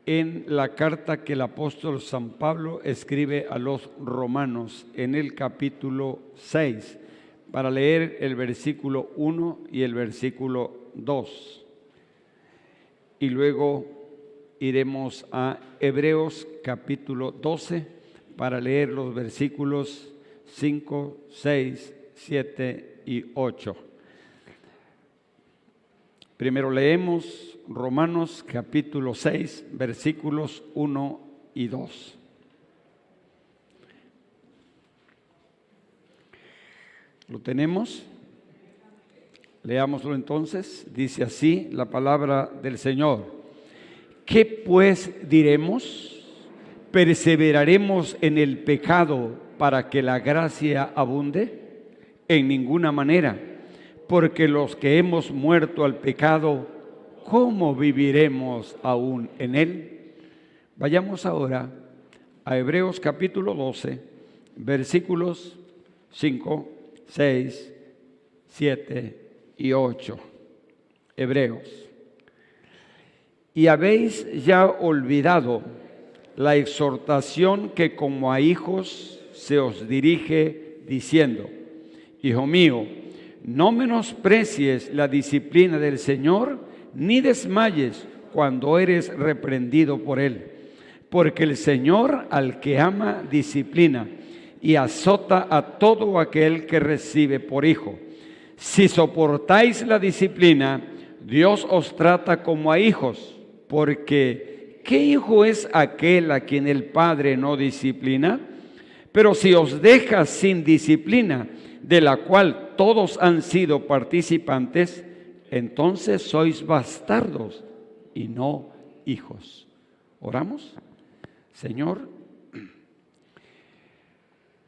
en la carta que el apóstol San Pablo escribe a los romanos en el capítulo 6, para leer el versículo 1 y el versículo 2. Y luego iremos a Hebreos capítulo 12 para leer los versículos 5, 6, 7 y 8. Primero leemos Romanos capítulo 6, versículos 1 y 2. ¿Lo tenemos? Leámoslo entonces. Dice así la palabra del Señor. ¿Qué pues diremos? ¿Perseveraremos en el pecado para que la gracia abunde? En ninguna manera, porque los que hemos muerto al pecado, ¿cómo viviremos aún en él? Vayamos ahora a Hebreos capítulo 12, versículos 5, 6, 7 y 8. Hebreos. Y habéis ya olvidado la exhortación que como a hijos se os dirige diciendo: Hijo mío, no menosprecies la disciplina del Señor, ni desmayes cuando eres reprendido por Él. Porque el Señor al que ama disciplina y azota a todo aquel que recibe por hijo. Si soportáis la disciplina, Dios os trata como a hijos. Porque ¿qué hijo es aquel a quien el Padre no disciplina? Pero si os deja sin disciplina, de la cual todos han sido participantes, entonces sois bastardos y no hijos. ¿Oramos? Señor,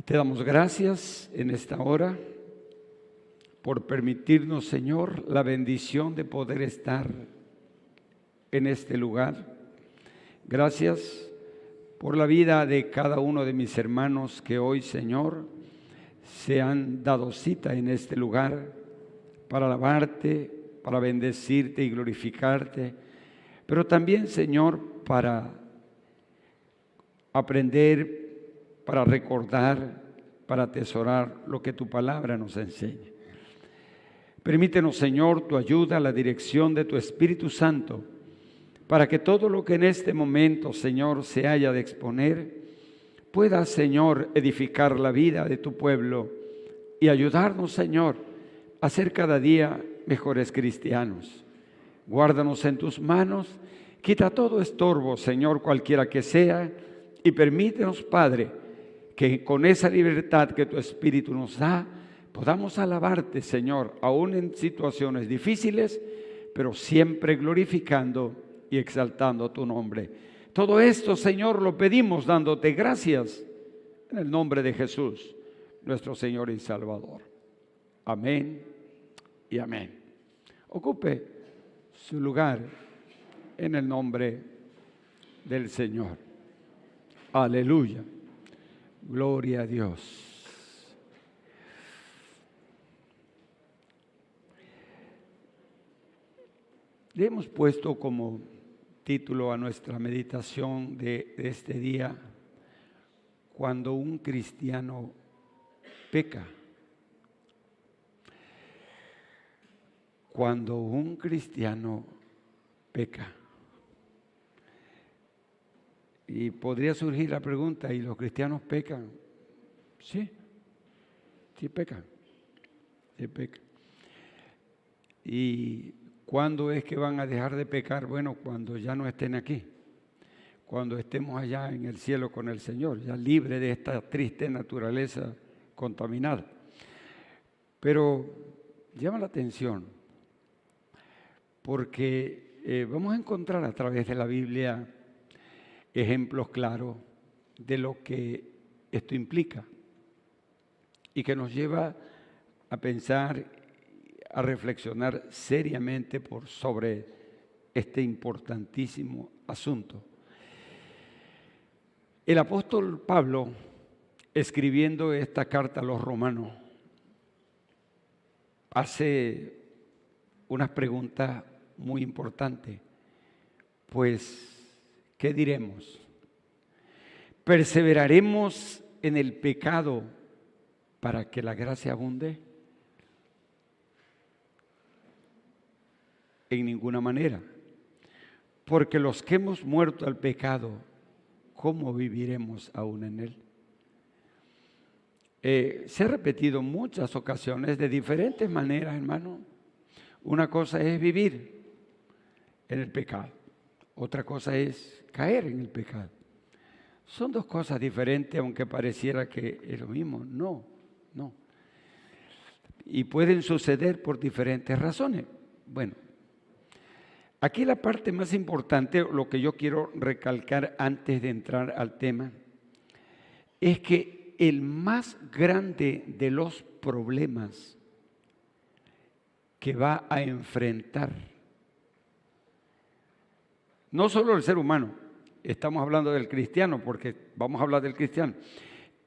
te damos gracias en esta hora por permitirnos, Señor, la bendición de poder estar en este lugar. Gracias por la vida de cada uno de mis hermanos que hoy, Señor, se han dado cita en este lugar para alabarte, para bendecirte y glorificarte, pero también, Señor, para aprender, para recordar, para atesorar lo que tu palabra nos enseña. Permítenos, Señor, tu ayuda, la dirección de tu Espíritu Santo, para que todo lo que en este momento, Señor, se haya de exponer, pueda, Señor, edificar la vida de tu pueblo y ayudarnos, Señor, a ser cada día mejores cristianos. Guárdanos en tus manos, quita todo estorbo, Señor, cualquiera que sea, y permítenos, Padre, que con esa libertad que tu Espíritu nos da, podamos alabarte, Señor, aún en situaciones difíciles, pero siempre glorificando y exaltando tu nombre. Todo esto, Señor, lo pedimos dándote gracias en el nombre de Jesús, nuestro Señor y Salvador. Amén y amén. Ocupe su lugar en el nombre del Señor. Aleluya. Gloria a Dios. Le hemos puesto como título a nuestra meditación de este día: cuando un cristiano peca. Cuando un cristiano peca. Y podría surgir la pregunta: ¿y los cristianos pecan? Sí, sí pecan. Sí pecan. ¿Y cuándo es que van a dejar de pecar? Bueno, cuando ya no estén aquí, cuando estemos allá en el cielo con el Señor, ya libre de esta triste naturaleza contaminada. Pero llama la atención porque vamos a encontrar a través de la Biblia ejemplos claros de lo que esto implica y que nos lleva a pensar, a reflexionar seriamente sobre este importantísimo asunto. El apóstol Pablo, escribiendo esta carta a los romanos, hace unas preguntas muy importantes, pues ¿qué diremos? ¿Perseveraremos en el pecado para que la gracia abunde? En ninguna manera. Porque los que hemos muerto al pecado, ¿cómo viviremos aún en él? Se ha repetido muchas ocasiones de diferentes maneras, hermano. Una cosa es vivir en el pecado, otra cosa es caer en el pecado. Son dos cosas diferentes, aunque pareciera que es lo mismo. No. Y pueden suceder por diferentes razones. Bueno, aquí la parte más importante, lo que yo quiero recalcar antes de entrar al tema, es que el más grande de los problemas que va a enfrentar, no solo el ser humano, estamos hablando del cristiano, porque vamos a hablar del cristiano,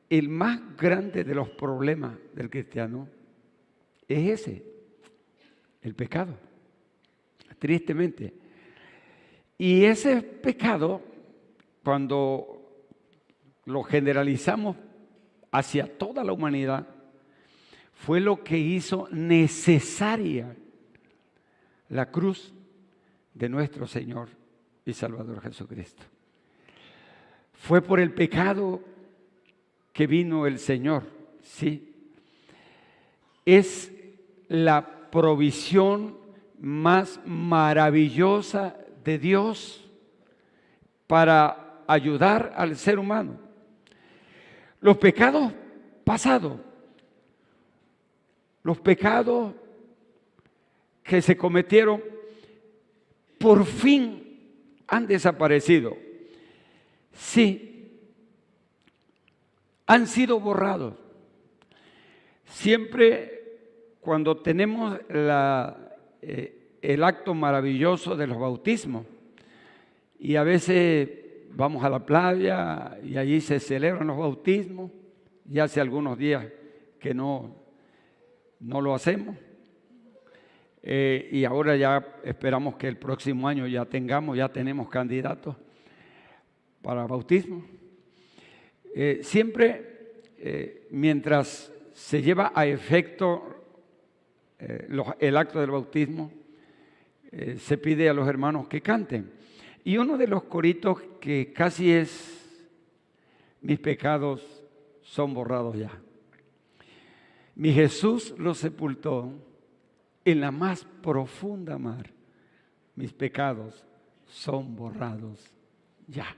el más grande de los problemas del cristiano es ese, el pecado, tristemente. Y ese pecado, cuando lo generalizamos hacia toda la humanidad, fue lo que hizo necesaria la cruz de nuestro Señor y Salvador Jesucristo. Fue por el pecado que vino el Señor, ¿sí? Es la provisión más maravillosa de Dios para ayudar al ser humano. Los pecados pasados, los pecados que se cometieron, por fin han desaparecido. Sí, han sido borrados. Siempre cuando tenemos el acto maravilloso de los bautismos, y a veces vamos a la playa y allí se celebran los bautismos, y hace algunos días que no lo hacemos, y ahora ya esperamos que el próximo año ya tenemos candidatos para bautismo. Siempre mientras se lleva a efecto el acto del bautismo, se pide a los hermanos que canten. Y uno de los coritos que casi es: mis pecados son borrados ya. Mi Jesús los sepultó en la más profunda mar. Mis pecados son borrados ya.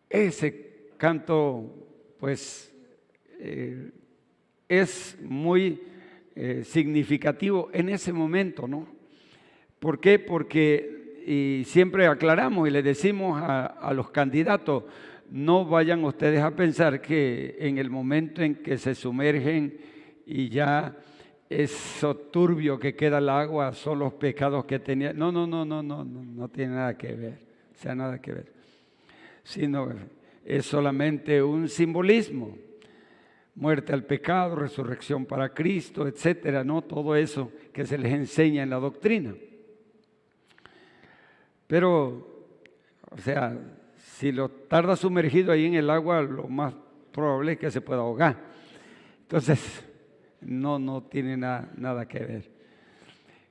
Ese canto, pues, es muy significativo en ese momento, ¿no? ¿Por qué? Porque, y siempre aclaramos y le decimos a los candidatos, no vayan ustedes a pensar que en el momento en que se sumergen y ya eso turbio que queda el agua son los pecados que tenían. No tiene nada que ver, o sea, nada que ver. Sino es solamente un simbolismo. Muerte al pecado, resurrección para Cristo, etcétera, ¿no? Todo eso que se les enseña en la doctrina. Pero, o sea, si lo tarda sumergido ahí en el agua, lo más probable es que se pueda ahogar. Entonces, no tiene nada que ver.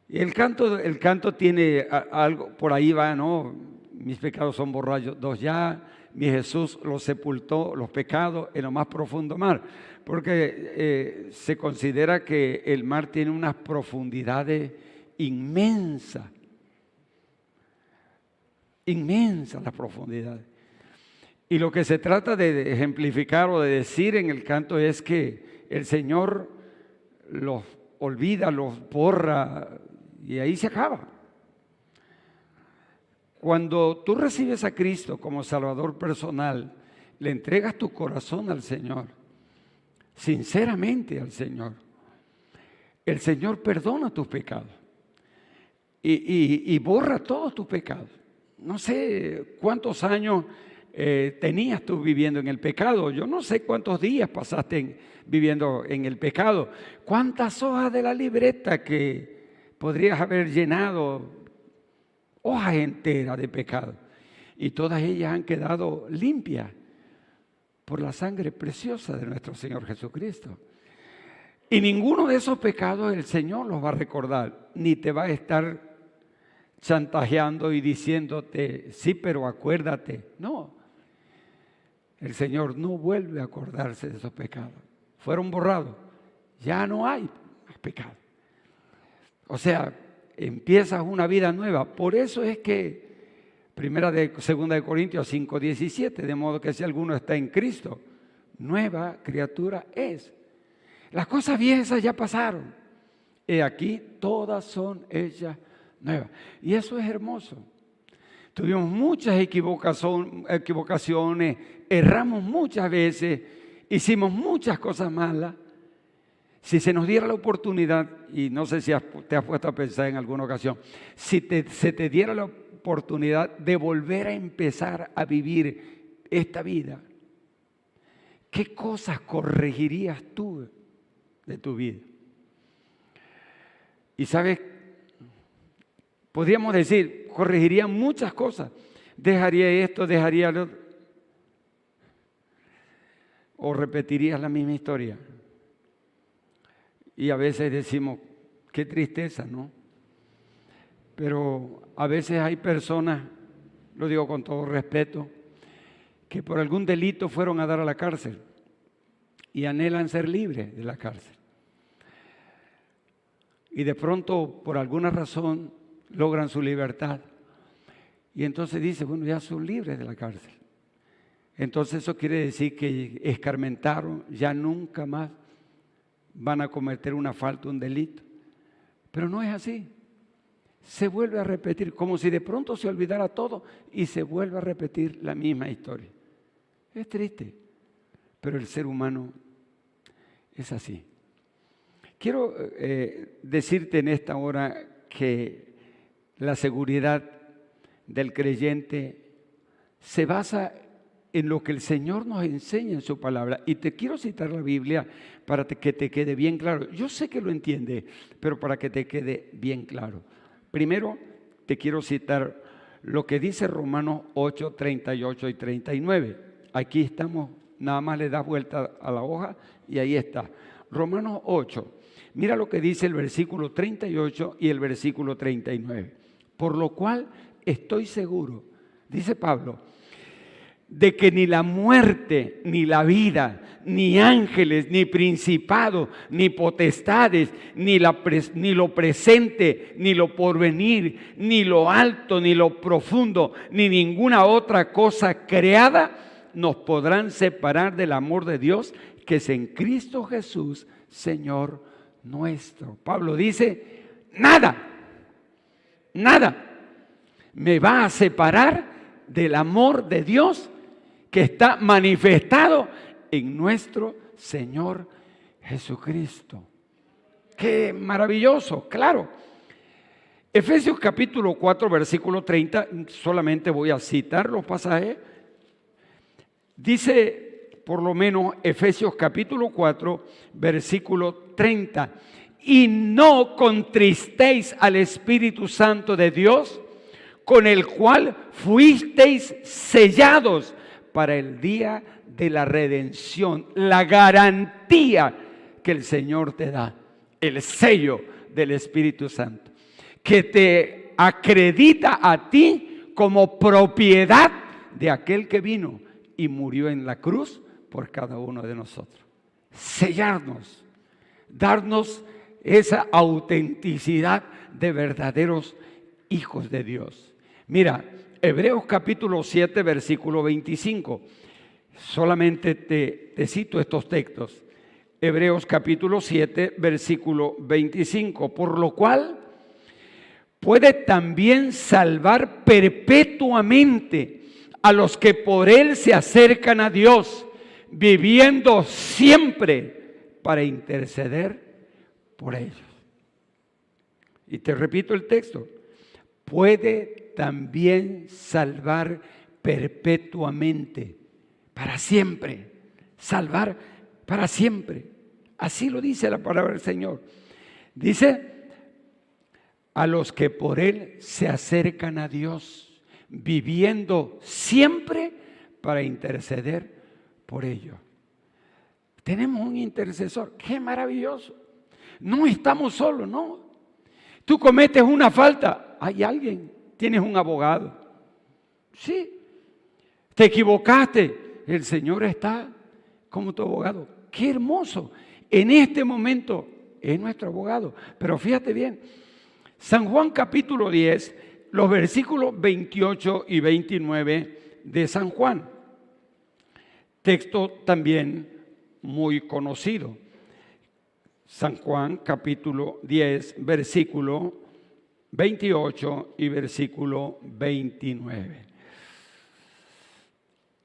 Y el canto tiene algo, por ahí va, ¿no? Mis pecados son borrados ya, mi Jesús los sepultó, los pecados, en lo más profundo mar. Porque se considera que el mar tiene unas profundidades inmensas. Inmensas las profundidades. Y lo que se trata de ejemplificar o de decir en el canto es que el Señor los olvida, los borra y ahí se acaba. Cuando tú recibes a Cristo como Salvador personal, le entregas tu corazón al Señor, sinceramente al Señor, el Señor perdona tus pecados y borra todos tus pecados. No sé cuántos años tenías tú viviendo en el pecado. Yo no sé cuántos días pasaste viviendo en el pecado. Cuántas hojas de la libreta que podrías haber llenado, hojas enteras de pecado. y todas ellas han quedado limpias por la sangre preciosa de nuestro Señor Jesucristo. Y ninguno de esos pecados el Señor los va a recordar, ni te va a estar chantajeando y diciéndote, sí, pero acuérdate. No, el Señor no vuelve a acordarse de esos pecados. Fueron borrados, ya no hay pecado. O sea, empiezas una vida nueva. Por eso es que Segunda de Corintios 5:17, de modo que si alguno está en Cristo, nueva criatura es. Las cosas viejas ya pasaron. Y aquí todas son hechas nuevas. Y eso es hermoso. Tuvimos muchas equivocaciones, erramos muchas veces, hicimos muchas cosas malas. Si se nos diera la oportunidad, y no sé si te has puesto a pensar en alguna ocasión, si se te diera la oportunidad de volver a empezar a vivir esta vida, ¿qué cosas corregirías tú de tu vida? Y sabes, podríamos decir, corregiría muchas cosas. Dejaría esto, dejaría lo otro. O repetirías la misma historia. Y a veces decimos, qué tristeza, ¿no? Pero a veces hay personas, lo digo con todo respeto, que por algún delito fueron a dar a la cárcel y anhelan ser libres de la cárcel. Y de pronto, por alguna razón, logran su libertad. Y entonces dice, bueno, ya son libres de la cárcel. Entonces eso quiere decir que escarmentaron, ya nunca más van a cometer una falta, un delito. Pero no es así. Se vuelve a repetir, como si de pronto se olvidara todo y se vuelve a repetir la misma historia. Es triste, pero el ser humano es así. Quiero decirte en esta hora que la seguridad del creyente se basa en lo que el Señor nos enseña en su palabra. Y te quiero citar la Biblia para que te quede bien claro. Yo sé que lo entiendes, pero para que te quede bien claro. Primero, te quiero citar lo que dice Romanos 8, 38 y 39. Aquí estamos, nada más le das vuelta a la hoja y ahí está. Romanos 8, mira lo que dice el versículo 38 y el versículo 39. Por lo cual estoy seguro, dice Pablo, de que ni la muerte, ni la vida, ni ángeles, ni principados, ni potestades, ni lo presente, ni lo porvenir, ni lo alto, ni lo profundo, ni ninguna otra cosa creada nos podrán separar del amor de Dios que es en Cristo Jesús, Señor nuestro. Pablo dice, nada me va a separar del amor de Dios que está manifestado en nuestro Señor Jesucristo. ¡Qué maravilloso! Claro. Efesios capítulo 4, versículo 30, solamente voy a citar los pasajes. Dice, por lo menos, Efesios capítulo 4, versículo 30. Y no contristéis al Espíritu Santo de Dios, con el cual fuisteis sellados para el día de la redención. La garantía que el Señor te da, el sello del Espíritu Santo, que te acredita a ti como propiedad de aquel que vino y murió en la cruz por cada uno de nosotros. Sellarnos, darnos esa autenticidad de verdaderos hijos de Dios. Mira, Hebreos capítulo 7, versículo 25. Solamente te cito estos textos. Hebreos capítulo 7, versículo 25. Por lo cual puede también salvar perpetuamente a los que por Él se acercan a Dios, viviendo siempre para interceder por ellos. Y te repito el texto. Puede también salvar perpetuamente, para siempre, salvar para siempre. Así lo dice la palabra del Señor. Dice, a los que por Él se acercan a Dios, viviendo siempre para interceder por ellos. Tenemos un intercesor. ¡Qué maravilloso! No estamos solos, no. Tú cometes una falta, hay alguien, tienes un abogado. Sí. Te equivocaste, el Señor está como tu abogado. ¡Qué hermoso! En este momento es nuestro abogado. Pero fíjate bien, San Juan capítulo 10, los versículos 28 y 29 de San Juan. Texto también muy conocido. San Juan capítulo 10, versículo 28 y versículo 29.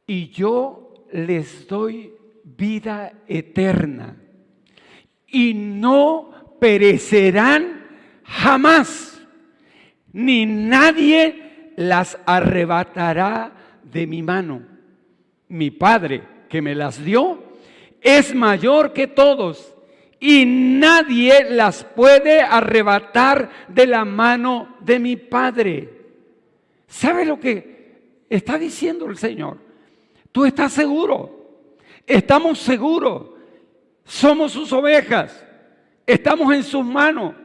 Y yo les doy vida eterna y no perecerán jamás, ni nadie las arrebatará de mi mano. Mi Padre que me las dio es mayor que todos y nadie las puede arrebatar de la mano de mi Padre. ¿Sabe lo que está diciendo el Señor? Tú estás seguro, estamos seguros, somos sus ovejas, estamos en sus manos.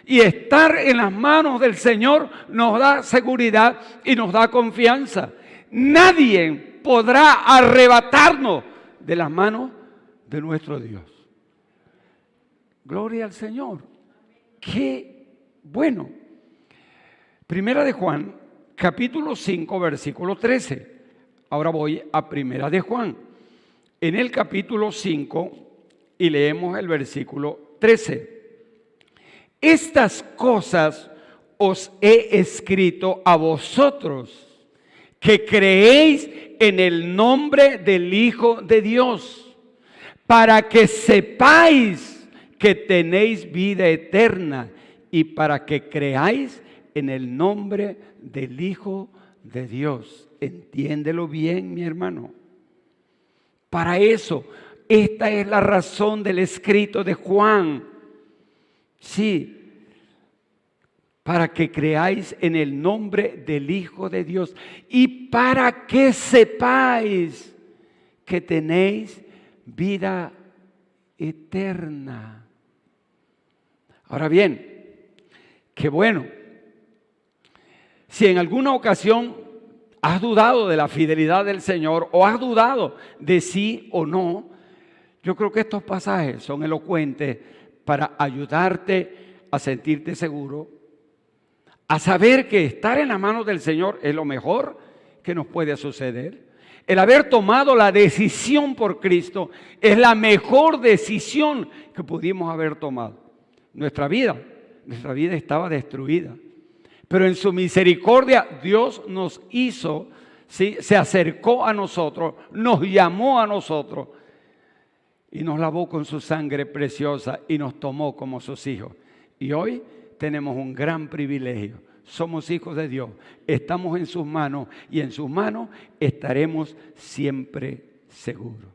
Y estar en las manos del Señor nos da seguridad y nos da confianza. Nadie podrá arrebatarnos de las manos de nuestro Dios. Gloria al Señor. Qué bueno. Primera de Juan, capítulo 5, versículo 13. Ahora voy a Primera de Juan. En el capítulo 5 y leemos el versículo 13. Estas cosas os he escrito a vosotros, que creéis en el nombre del Hijo de Dios, para que sepáis que tenéis vida eterna y para que creáis en el nombre del Hijo de Dios. Entiéndelo bien, mi hermano. Para eso, esta es la razón del escrito de Juan. Sí, para que creáis en el nombre del Hijo de Dios y para que sepáis que tenéis vida eterna. Ahora bien, qué bueno. Si en alguna ocasión has dudado de la fidelidad del Señor o has dudado de sí o no, yo creo que estos pasajes son elocuentes para ayudarte a sentirte seguro, a saber que estar en las manos del Señor es lo mejor que nos puede suceder. El haber tomado la decisión por Cristo es la mejor decisión que pudimos haber tomado. Nuestra vida estaba destruida, pero en su misericordia Dios nos hizo, ¿sí? Se acercó a nosotros, nos llamó a nosotros y nos lavó con su sangre preciosa y nos tomó como sus hijos. Y hoy tenemos un gran privilegio. Somos hijos de Dios, estamos en sus manos y en sus manos estaremos siempre seguros.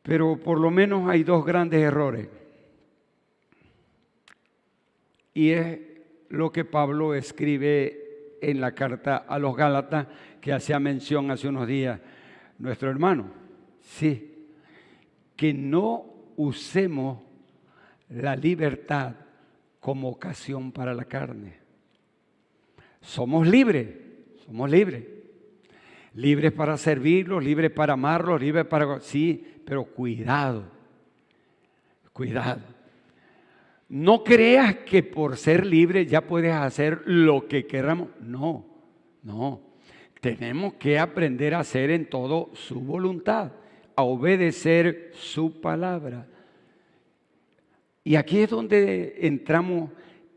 Pero por lo menos hay dos grandes errores. Y es lo que Pablo escribe en la carta a los Gálatas, que hacía mención hace unos días nuestro hermano. Sí, que no usemos la libertad como ocasión para la carne. Somos libres, libres para servirlos, libres para amarlos, libres para... Sí, pero cuidado. No creas que por ser libre ya puedes hacer lo que queramos. No. Tenemos que aprender a hacer en todo su voluntad, a obedecer su palabra. Y aquí es donde entramos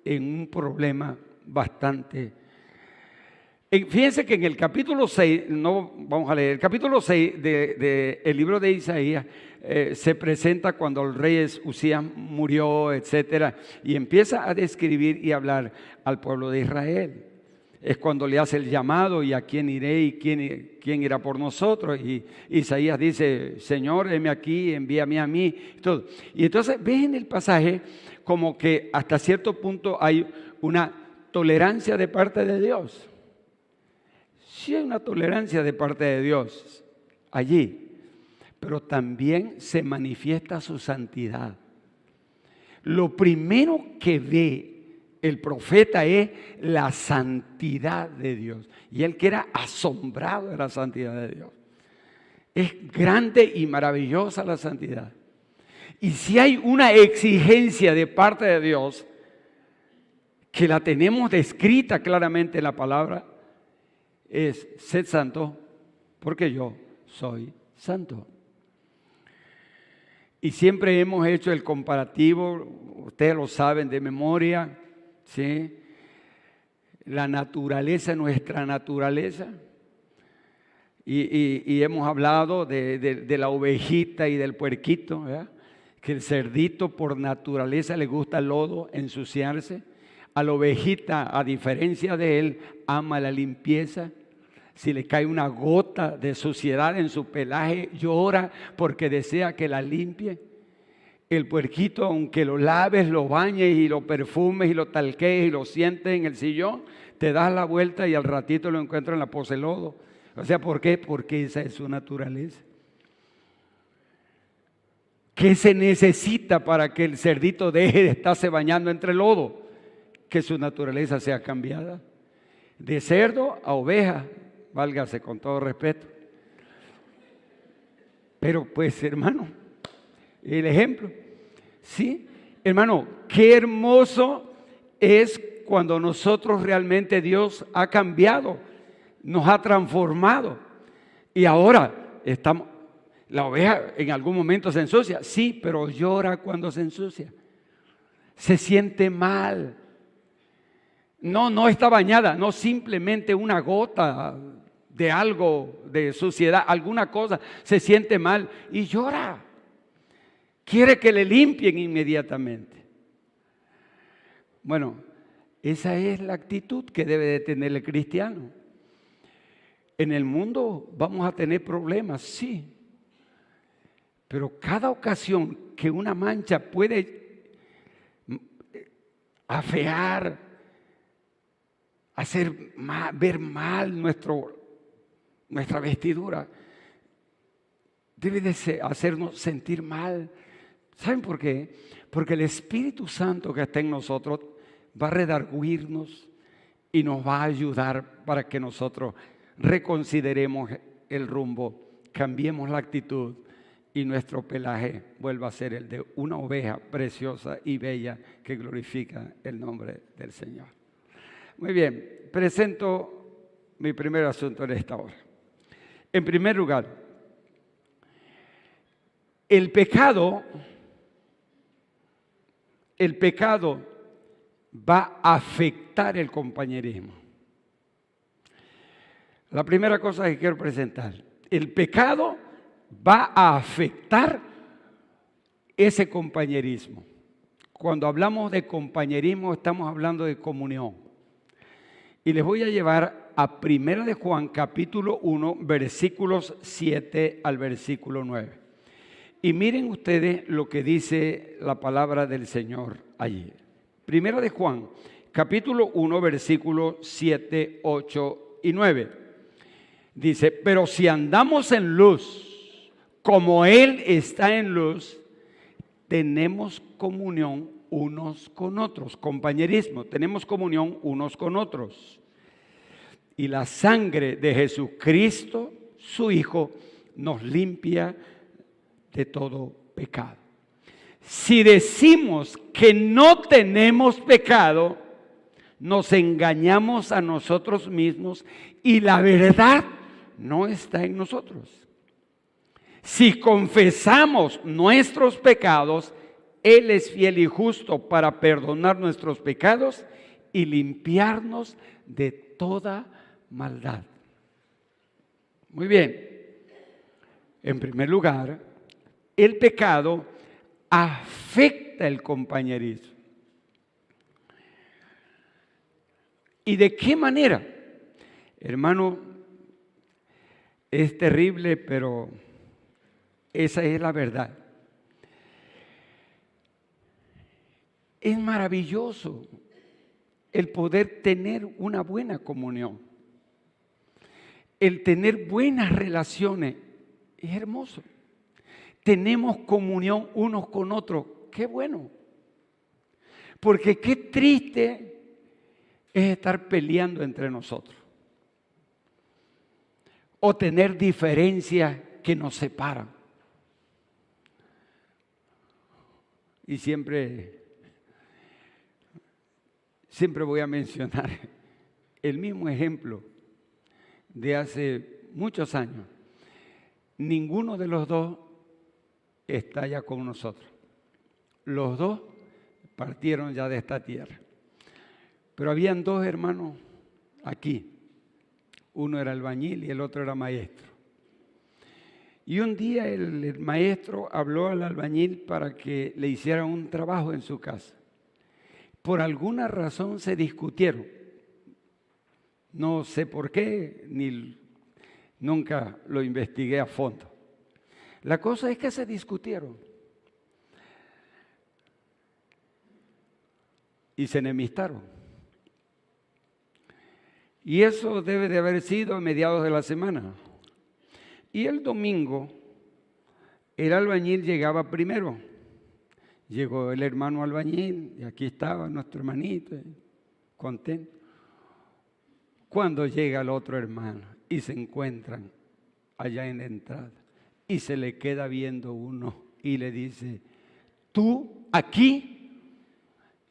en un problema bastante. Fíjense que en el capítulo 6, no vamos a leer, el capítulo 6 del libro de Isaías se presenta cuando el rey Usías murió, etcétera, y empieza a describir y hablar al pueblo de Israel. Es cuando le hace el llamado y a quién iré y quién irá por nosotros. Y Isaías dice, Señor, heme aquí, envíame a mí. Todo. Y entonces ves en el pasaje como que hasta cierto punto hay una tolerancia de parte de Dios. Sí hay una tolerancia de parte de Dios allí, pero también se manifiesta su santidad. Lo primero que ve el profeta es la santidad de Dios. Y él queda asombrado de la santidad de Dios. Es grande y maravillosa la santidad. Y si hay una exigencia de parte de Dios, que la tenemos descrita claramente en la palabra, es: sed santo, porque yo soy santo. Y siempre hemos hecho el comparativo, ustedes lo saben de memoria, ¿sí? La naturaleza, nuestra naturaleza. Y hemos hablado de la ovejita y del puerquito, ¿verdad? Que el cerdito por naturaleza le gusta el lodo, ensuciarse. A la ovejita, a diferencia de él, ama la limpieza. Si le cae una gota de suciedad en su pelaje, llora porque desea que la limpie. El puerquito, aunque lo laves, lo bañes y lo perfumes y lo talquees y lo sientes en el sillón, te das la vuelta y al ratito lo encuentras en la pose de lodo. O sea, ¿por qué? Porque esa es su naturaleza. ¿Qué se necesita para que el cerdito deje de estarse bañando entre lodo? Que su naturaleza sea cambiada. De cerdo a oveja, válgase con todo respeto. Pero pues, hermano, el ejemplo, ¿sí? Hermano, qué hermoso es cuando nosotros realmente Dios ha cambiado, nos ha transformado. Y ahora estamos, la oveja en algún momento se ensucia, sí, pero llora cuando se ensucia. Se siente mal. No está bañada, no simplemente una gota de algo, de suciedad, alguna cosa, se siente mal y llora. Quiere que le limpien inmediatamente. Bueno, esa es la actitud que debe de tener el cristiano. En el mundo vamos a tener problemas, sí. Pero cada ocasión que una mancha puede afear, hacer mal, ver mal nuestra vestidura, debe de hacernos sentir mal. ¿Saben por qué? Porque el Espíritu Santo que está en nosotros va a redarguirnos y nos va a ayudar para que nosotros reconsideremos el rumbo, cambiemos la actitud y nuestro pelaje vuelva a ser el de una oveja preciosa y bella que glorifica el nombre del Señor. Muy bien, presento mi primer asunto en esta hora. En primer lugar, el pecado va a afectar el compañerismo. La primera cosa que quiero presentar, el pecado va a afectar ese compañerismo. Cuando hablamos de compañerismo estamos hablando de comunión. Y les voy a llevar a 1 de Juan capítulo 1 versículos 7 al versículo 9. Y miren ustedes lo que dice la palabra del Señor allí. 1 de Juan capítulo 1 versículos 7, 8 y 9. Dice: pero si andamos en luz, como Él está en luz, tenemos comunión unos con otros, compañerismo, tenemos comunión unos con otros. Y la sangre de Jesucristo, su Hijo, nos limpia de todo pecado. Si decimos que no tenemos pecado, nos engañamos a nosotros mismos y la verdad no está en nosotros. Si confesamos nuestros pecados, Él es fiel y justo para perdonar nuestros pecados y limpiarnos de toda maldad. Muy bien. En primer lugar, el pecado afecta el compañerismo. ¿Y de qué manera? Hermano, es terrible, pero esa es la verdad. Es maravilloso el poder tener una buena comunión, el tener buenas relaciones, es hermoso. Tenemos comunión unos con otros, qué bueno. Porque qué triste es estar peleando entre nosotros o tener diferencias que nos separan. Y siempre voy a mencionar el mismo ejemplo de hace muchos años. Ninguno de los dos está ya con nosotros. Los dos partieron ya de esta tierra. Pero habían dos hermanos aquí. Uno era albañil y el otro era maestro. Y un día el maestro habló al albañil para que le hiciera un trabajo en su casa. Por alguna razón se discutieron. No sé por qué, nunca lo investigué a fondo. La cosa es que se discutieron. Y se enemistaron. Y eso debe de haber sido a mediados de la semana. Y el domingo, el albañil llegaba primero. Llegó el hermano albañil, y aquí estaba nuestro hermanito, contento. Cuando llega el otro hermano y se encuentran allá en la entrada, y se le queda viendo uno y le dice, ¿tú aquí?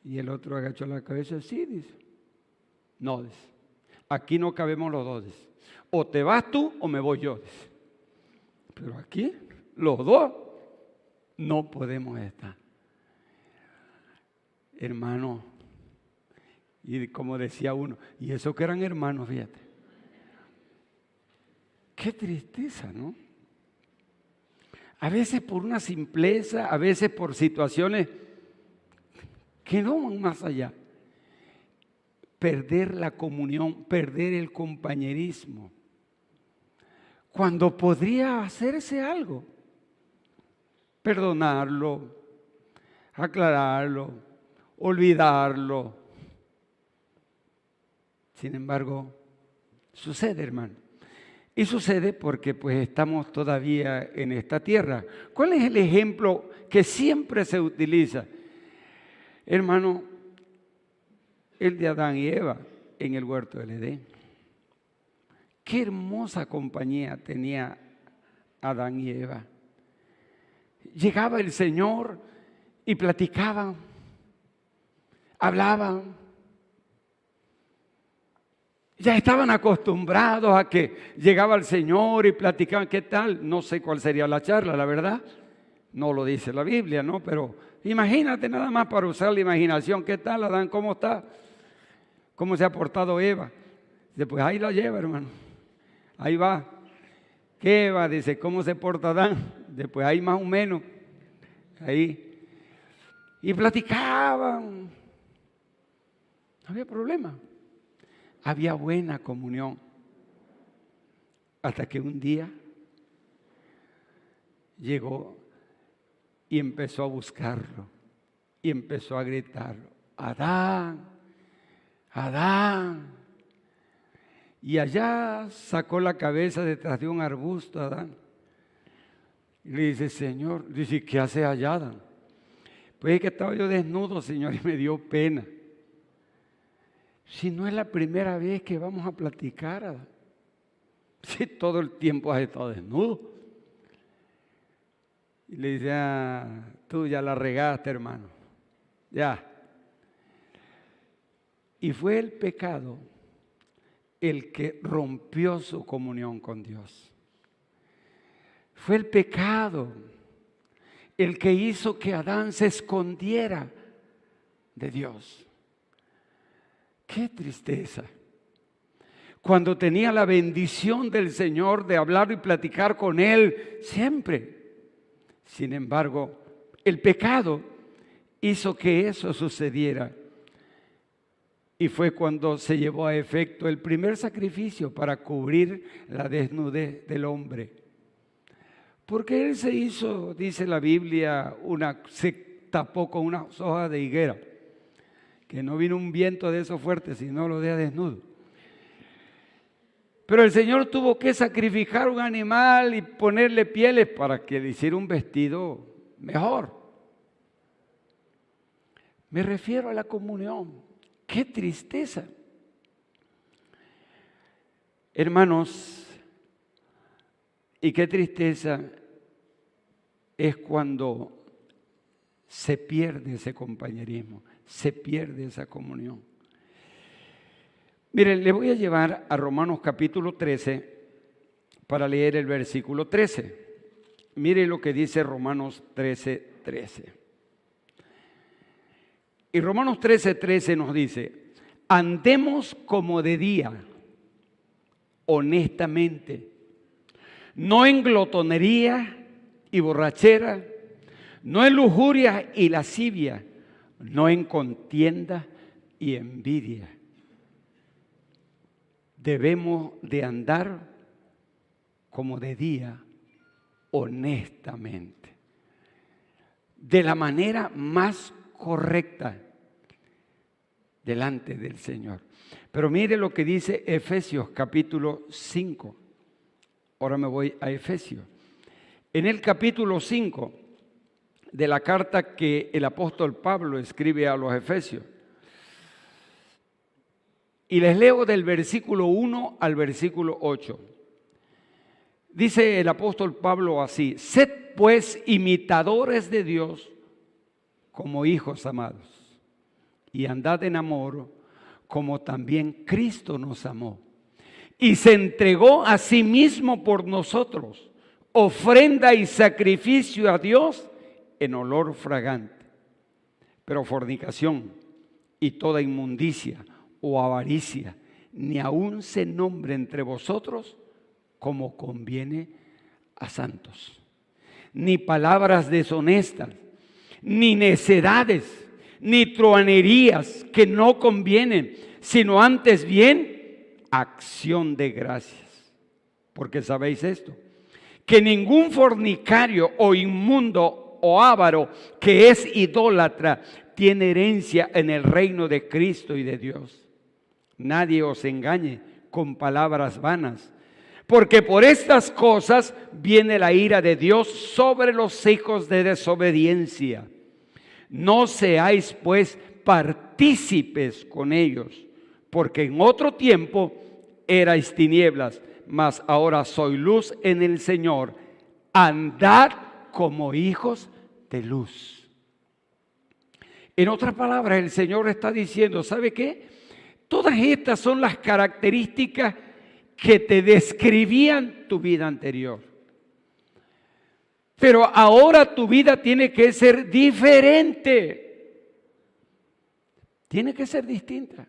Y el otro agachó la cabeza, sí, dice. No, dice, aquí no cabemos los dos, dice. O te vas tú o me voy yo, dice. Pero aquí los dos no podemos estar. Hermano, y como decía uno, y eso que eran hermanos, fíjate. Qué tristeza, ¿no? A veces por una simpleza, a veces por situaciones que no van más allá. Perder la comunión, perder el compañerismo. Cuando podría hacerse algo. Perdonarlo, aclararlo, olvidarlo. Sin embargo, sucede, hermano. Y sucede porque pues estamos todavía en esta tierra. ¿Cuál es el ejemplo que siempre se utiliza? Hermano, el de Adán y Eva en el huerto del Edén. Qué hermosa compañía tenía Adán y Eva. Llegaba el Señor y platicaban, hablaban. Ya estaban acostumbrados a que llegaba el Señor y platicaban. ¿Qué tal? No sé cuál sería la charla, la verdad. No lo dice la Biblia, ¿no? Pero imagínate nada más para usar la imaginación. ¿Qué tal, Adán? ¿Cómo está? ¿Cómo se ha portado Eva? Después ahí la lleva, hermano. Ahí va. ¿Qué Eva? Dice, ¿cómo se porta Adán? Después ahí más o menos. Ahí. Y platicaban. No había problema. Había buena comunión. Hasta que un día llegó y empezó a buscarlo. Y empezó a gritarlo. Adán, Adán. Y allá sacó la cabeza detrás de un arbusto, Adán. Y le dice, Señor, dice, ¿qué hace allá, Adán? Pues es que estaba yo desnudo, Señor, y me dio pena. Si no es la primera vez que vamos a platicar, Adán. Si todo el tiempo has estado desnudo. Y le dice, tú ya la regaste, hermano. Ya. Y fue el pecado el que rompió su comunión con Dios. Fue el pecado el que hizo que Adán se escondiera de Dios. ¡Qué tristeza! Cuando tenía la bendición del Señor de hablar y platicar con Él siempre. Sin embargo, el pecado hizo que eso sucediera. Y fue cuando se llevó a efecto el primer sacrificio para cubrir la desnudez del hombre. Porque él se hizo, dice la Biblia, se tapó con unas hojas de higuera. que no vino un viento de esos fuertes, sino lo deja desnudo. Pero el Señor tuvo que sacrificar un animal y ponerle pieles para que le hiciera un vestido mejor. Me refiero a la comunión. ¡Qué tristeza! Hermanos, y qué tristeza es cuando se pierde ese compañerismo, se pierde esa comunión. Miren, le voy a llevar a Romanos capítulo 13 para leer el versículo 13. Mire lo que dice Romanos 13:13. Y Romanos 13:13 nos dice: andemos como de día, honestamente, no en glotonería y borrachera, no en lujuria y lascivia, no en contienda y envidia. Debemos de andar como de día, honestamente, de la manera más correcta delante del Señor. Pero mire lo que dice Efesios capítulo 5. Ahora me voy a Efesios. En el capítulo 5 de la carta que el apóstol Pablo escribe a los Efesios. Y les leo del versículo 1 al versículo 8. Dice el apóstol Pablo así: sed pues imitadores de Dios como hijos amados, y andad en amor como también Cristo nos amó, y se entregó a sí mismo por nosotros, ofrenda y sacrificio a Dios en olor fragante. Pero fornicación y toda inmundicia o avaricia, ni aun se nombre entre vosotros como conviene a santos. Ni palabras deshonestas, ni necedades, ni truhanerías que no convienen, sino antes bien acción de gracias. Porque sabéis esto, que ningún fornicario o inmundo o avaro que es idólatra tiene herencia en el reino de Cristo y de Dios. Nadie os engañe con palabras vanas, porque por estas cosas viene la ira de Dios sobre los hijos de desobediencia. No seáis pues partícipes con ellos, porque en otro tiempo erais tinieblas, mas ahora soy luz en el Señor. Andad como hijos de luz. En otras palabras, el Señor está diciendo, ¿sabe qué? Todas estas son las características que te describían tu vida anterior. Pero ahora tu vida tiene que ser diferente. Tiene que ser distinta.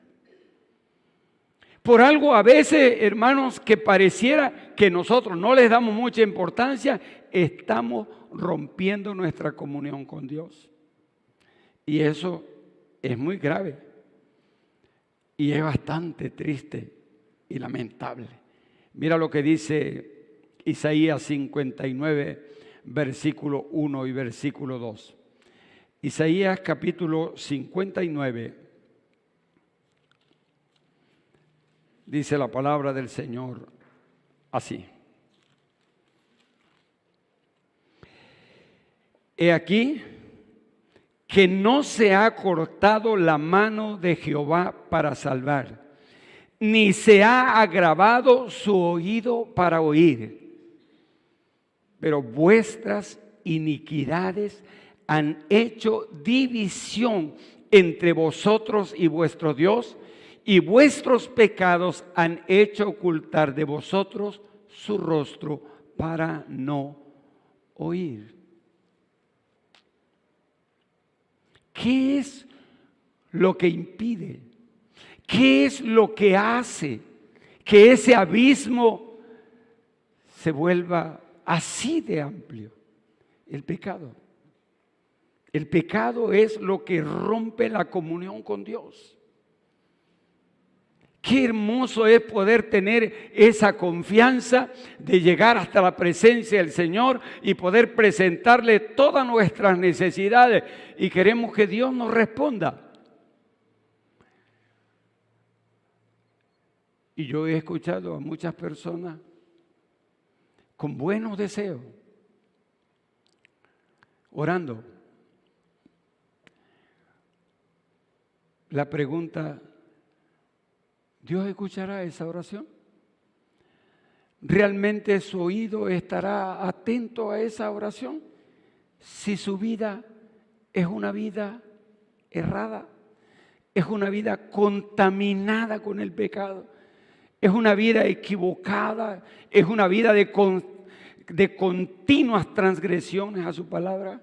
Por algo a veces, hermanos, que pareciera que nosotros no les damos mucha importancia, estamos rompiendo nuestra comunión con Dios. Y eso es muy grave. Y es bastante triste y lamentable. Mira lo que dice Isaías 59, versículo 1 y versículo 2. Isaías capítulo 59. Dice la palabra del Señor así: he aquí que no se ha cortado la mano de Jehová para salvar, ni se ha agravado su oído para oír. Pero vuestras iniquidades han hecho división entre vosotros y vuestro Dios, y vuestros pecados han hecho ocultar de vosotros su rostro para no oír. ¿Qué es lo que impide? ¿Qué es lo que hace que ese abismo se vuelva así de amplio? El pecado. El pecado es lo que rompe la comunión con Dios. Qué hermoso es poder tener esa confianza de llegar hasta la presencia del Señor y poder presentarle todas nuestras necesidades, y queremos que Dios nos responda. Y yo he escuchado a muchas personas con buenos deseos, orando. La pregunta, ¿Dios escuchará esa oración? ¿Realmente su oído estará atento a esa oración? Si su vida es una vida errada, es una vida contaminada con el pecado, es una vida equivocada, es una vida de continuas transgresiones a su palabra.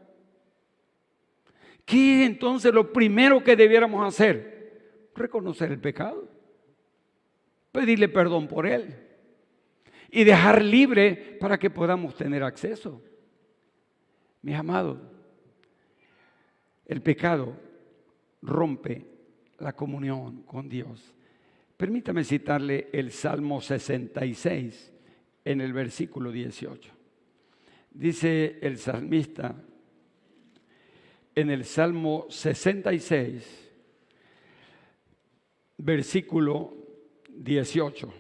¿Qué es entonces lo primero que debiéramos hacer? Reconocer el pecado, pedirle perdón por él y dejar libre para que podamos tener acceso. Mis amados, el pecado rompe la comunión con Dios. Permítame citarle el Salmo 66 en el versículo 18. Dice el salmista en el Salmo 66, versículo 18.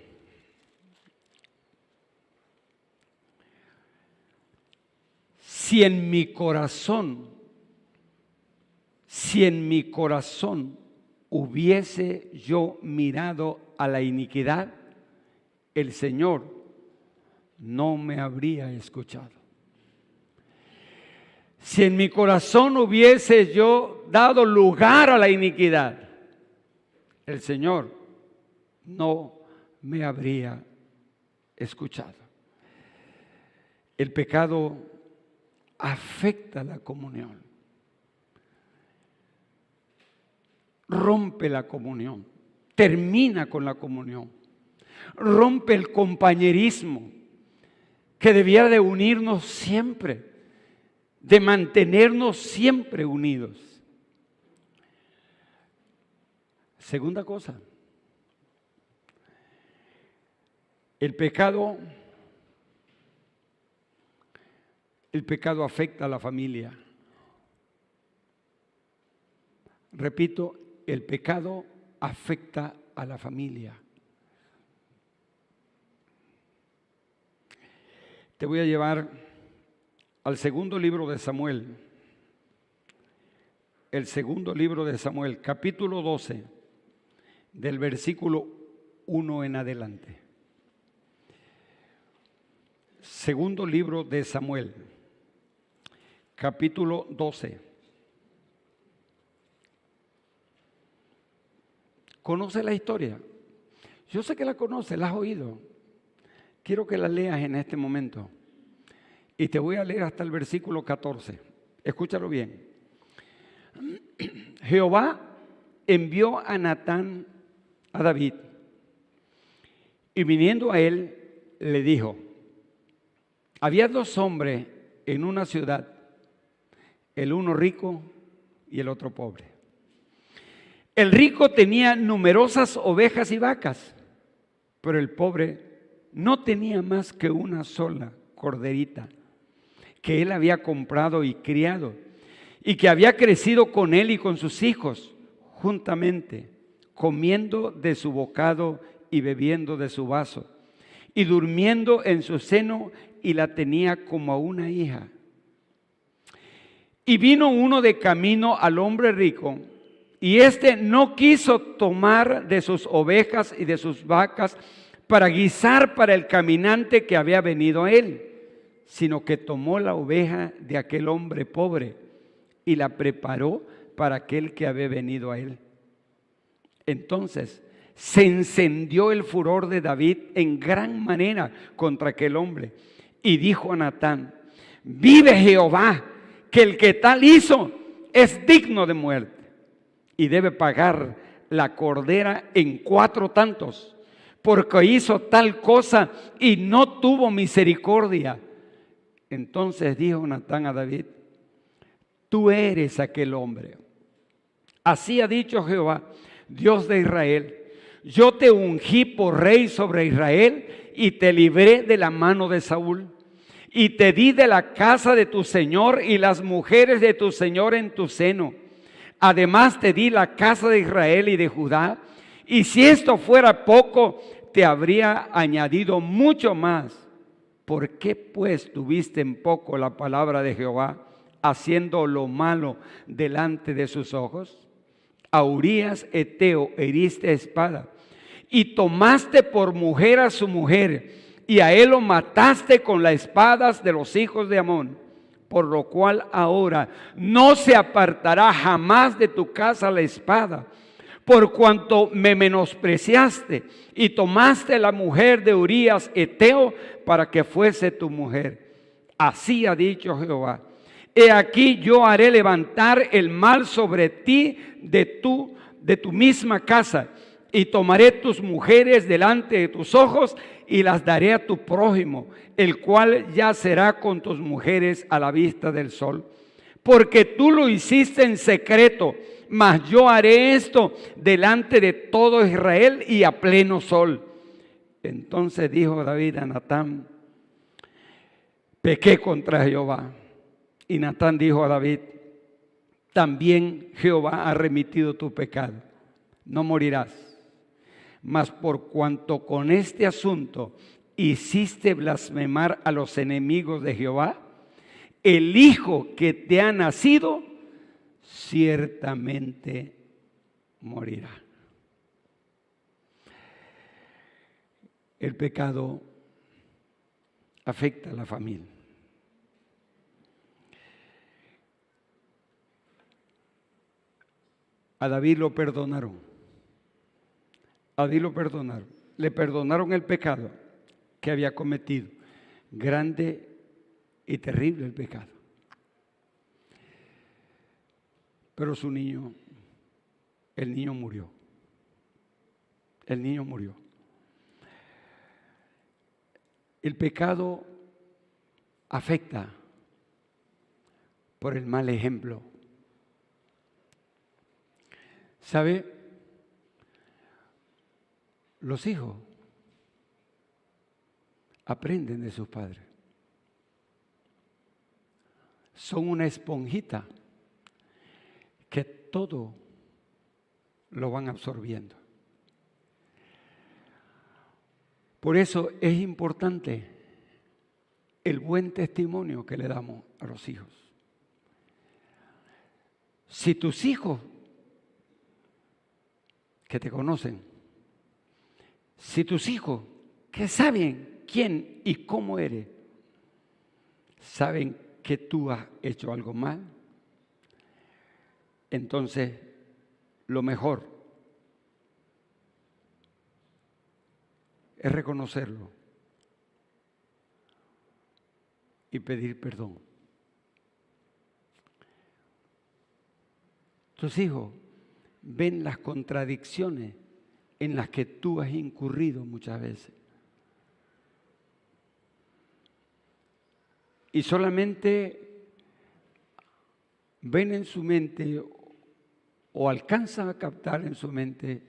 Si en mi corazón hubiese yo mirado a la iniquidad, el Señor no me habría escuchado. Si en mi corazón hubiese yo dado lugar a la iniquidad, el Señor no me habría escuchado. El pecado afecta la comunión, rompe la comunión, termina con la comunión, rompe el compañerismo que debiera de unirnos siempre, de mantenernos siempre unidos. Segunda cosa, el pecado afecta a la familia. Repito, el pecado afecta a la familia. Te voy a llevar al segundo libro de Samuel. El segundo libro de Samuel, capítulo 12, del versículo 1 en adelante. Segundo libro de Samuel, capítulo 12. ¿Conoce la historia? Yo sé que la conoce, la has oído. Quiero que la leas en este momento. Y te voy a leer hasta el versículo 14. Escúchalo bien. Jehová envió a Natán a David. Y viniendo a él, le dijo: había dos hombres en una ciudad, el uno rico y el otro pobre. El rico tenía numerosas ovejas y vacas, pero el pobre no tenía más que una sola corderita que él había comprado y criado, y que había crecido con él y con sus hijos juntamente, comiendo de su bocado y bebiendo de su vaso, y durmiendo en su seno, y la tenía como a una hija. Y vino uno de camino al hombre rico, y éste no quiso tomar de sus ovejas y de sus vacas para guisar para el caminante que había venido a él, sino que tomó la oveja de aquel hombre pobre y la preparó para aquel que había venido a él. Entonces se encendió el furor de David en gran manera contra aquel hombre, y dijo a Natán: vive Jehová, que el que tal hizo es digno de muerte, y debe pagar la cordera en 4 tantos, porque hizo tal cosa y no tuvo misericordia. Entonces dijo Natán a David: tú eres aquel hombre. Así ha dicho Jehová, Dios de Israel: yo te ungí por rey sobre Israel y te libré de la mano de Saúl, y te di de la casa de tu señor y las mujeres de tu señor en tu seno. Además te di la casa de Israel y de Judá, y si esto fuera poco, te habría añadido mucho más. ¿Por qué pues tuviste en poco la palabra de Jehová, haciendo lo malo delante de sus ojos? A Urías Eteo heriste a espada, y tomaste por mujer a su mujer, y a él lo mataste con las espadas de los hijos de Amón. Por lo cual ahora no se apartará jamás de tu casa la espada, por cuanto me menospreciaste y tomaste la mujer de Urías Eteo para que fuese tu mujer. Así ha dicho Jehová: he aquí yo haré levantar el mal sobre ti de tu misma casa, y tomaré tus mujeres delante de tus ojos y las daré a tu prójimo, el cual yacerá con tus mujeres a la vista del sol. Porque tú lo hiciste en secreto, mas yo haré esto delante de todo Israel y a pleno sol. Entonces dijo David a Natán: pequé contra Jehová. Y Natán dijo a David: también Jehová ha remitido tu pecado, no morirás. Mas por cuanto con este asunto hiciste blasfemar a los enemigos de Jehová, el hijo que te ha nacido ciertamente morirá. El pecado afecta a la familia. A David lo perdonaron. A David lo perdonaron. Le perdonaron el pecado que había cometido. Grande y terrible el pecado. Pero su niño, el niño murió. El niño murió. El pecado afecta por el mal ejemplo. ¿Sabe? Los hijos aprenden de sus padres. Son una esponjita que todo lo van absorbiendo. Por eso es importante el buen testimonio que le damos a los hijos. Si tus hijos que te conocen, si tus hijos que saben quién y cómo eres, saben que tú has hecho algo mal, entonces lo mejor es reconocerlo y pedir perdón. Tus hijos ven las contradicciones en las que tú has incurrido muchas veces. Y solamente ven en su mente o alcanzan a captar en su mente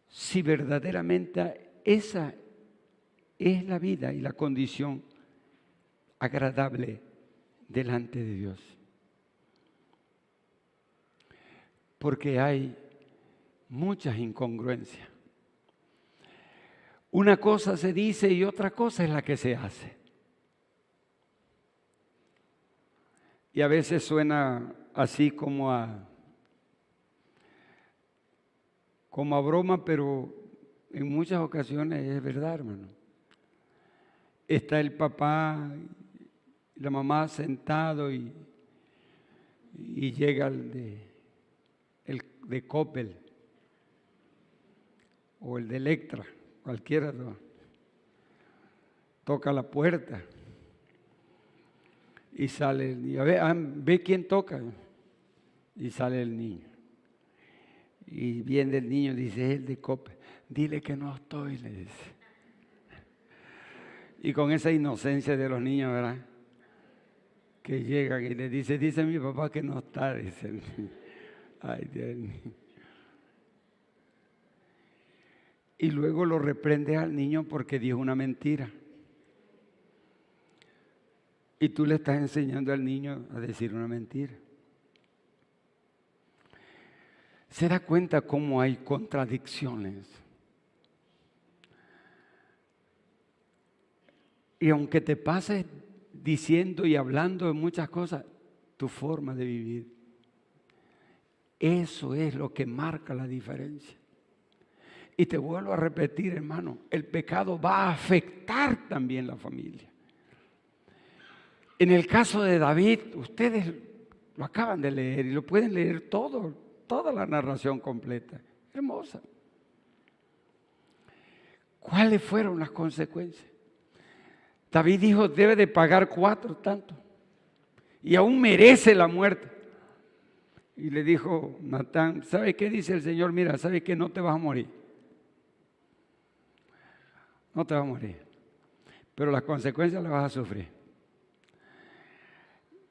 si verdaderamente esa es la vida y la condición agradable delante de Dios. Porque hay muchas incongruencias. Una cosa se dice y otra cosa es la que se hace. Y a veces suena así como a broma, pero en muchas ocasiones es verdad, hermano. Está el papá y la mamá sentado y llega el de Coppel o el de Electra, cualquiera, toca la puerta y sale el niño. Ve quién toca. Y sale el niño. Y viene el niño, dice: es el de Coppel. Dile que no estoy, le dice. Y con esa inocencia de los niños, ¿verdad? Que llegan y le dice mi papá que no está, dice el niño. Ay, Dios mío. Y luego lo reprende al niño porque dijo una mentira. Y tú le estás enseñando al niño a decir una mentira. ¿Se da cuenta cómo hay contradicciones? Y aunque te pases diciendo y hablando de muchas cosas, tu forma de vivir, eso es lo que marca la diferencia. Y te vuelvo a repetir, hermano, el pecado va a afectar también la familia. En el caso de David, ustedes lo acaban de leer y lo pueden leer toda la narración completa. Hermosa. ¿Cuáles fueron las consecuencias? David dijo, debe de pagar 4 tantos y aún merece la muerte. Y le dijo Natán, ¿sabe qué dice el Señor? Mira, ¿sabe que no te vas a morir? No te vas a morir, pero las consecuencias las vas a sufrir.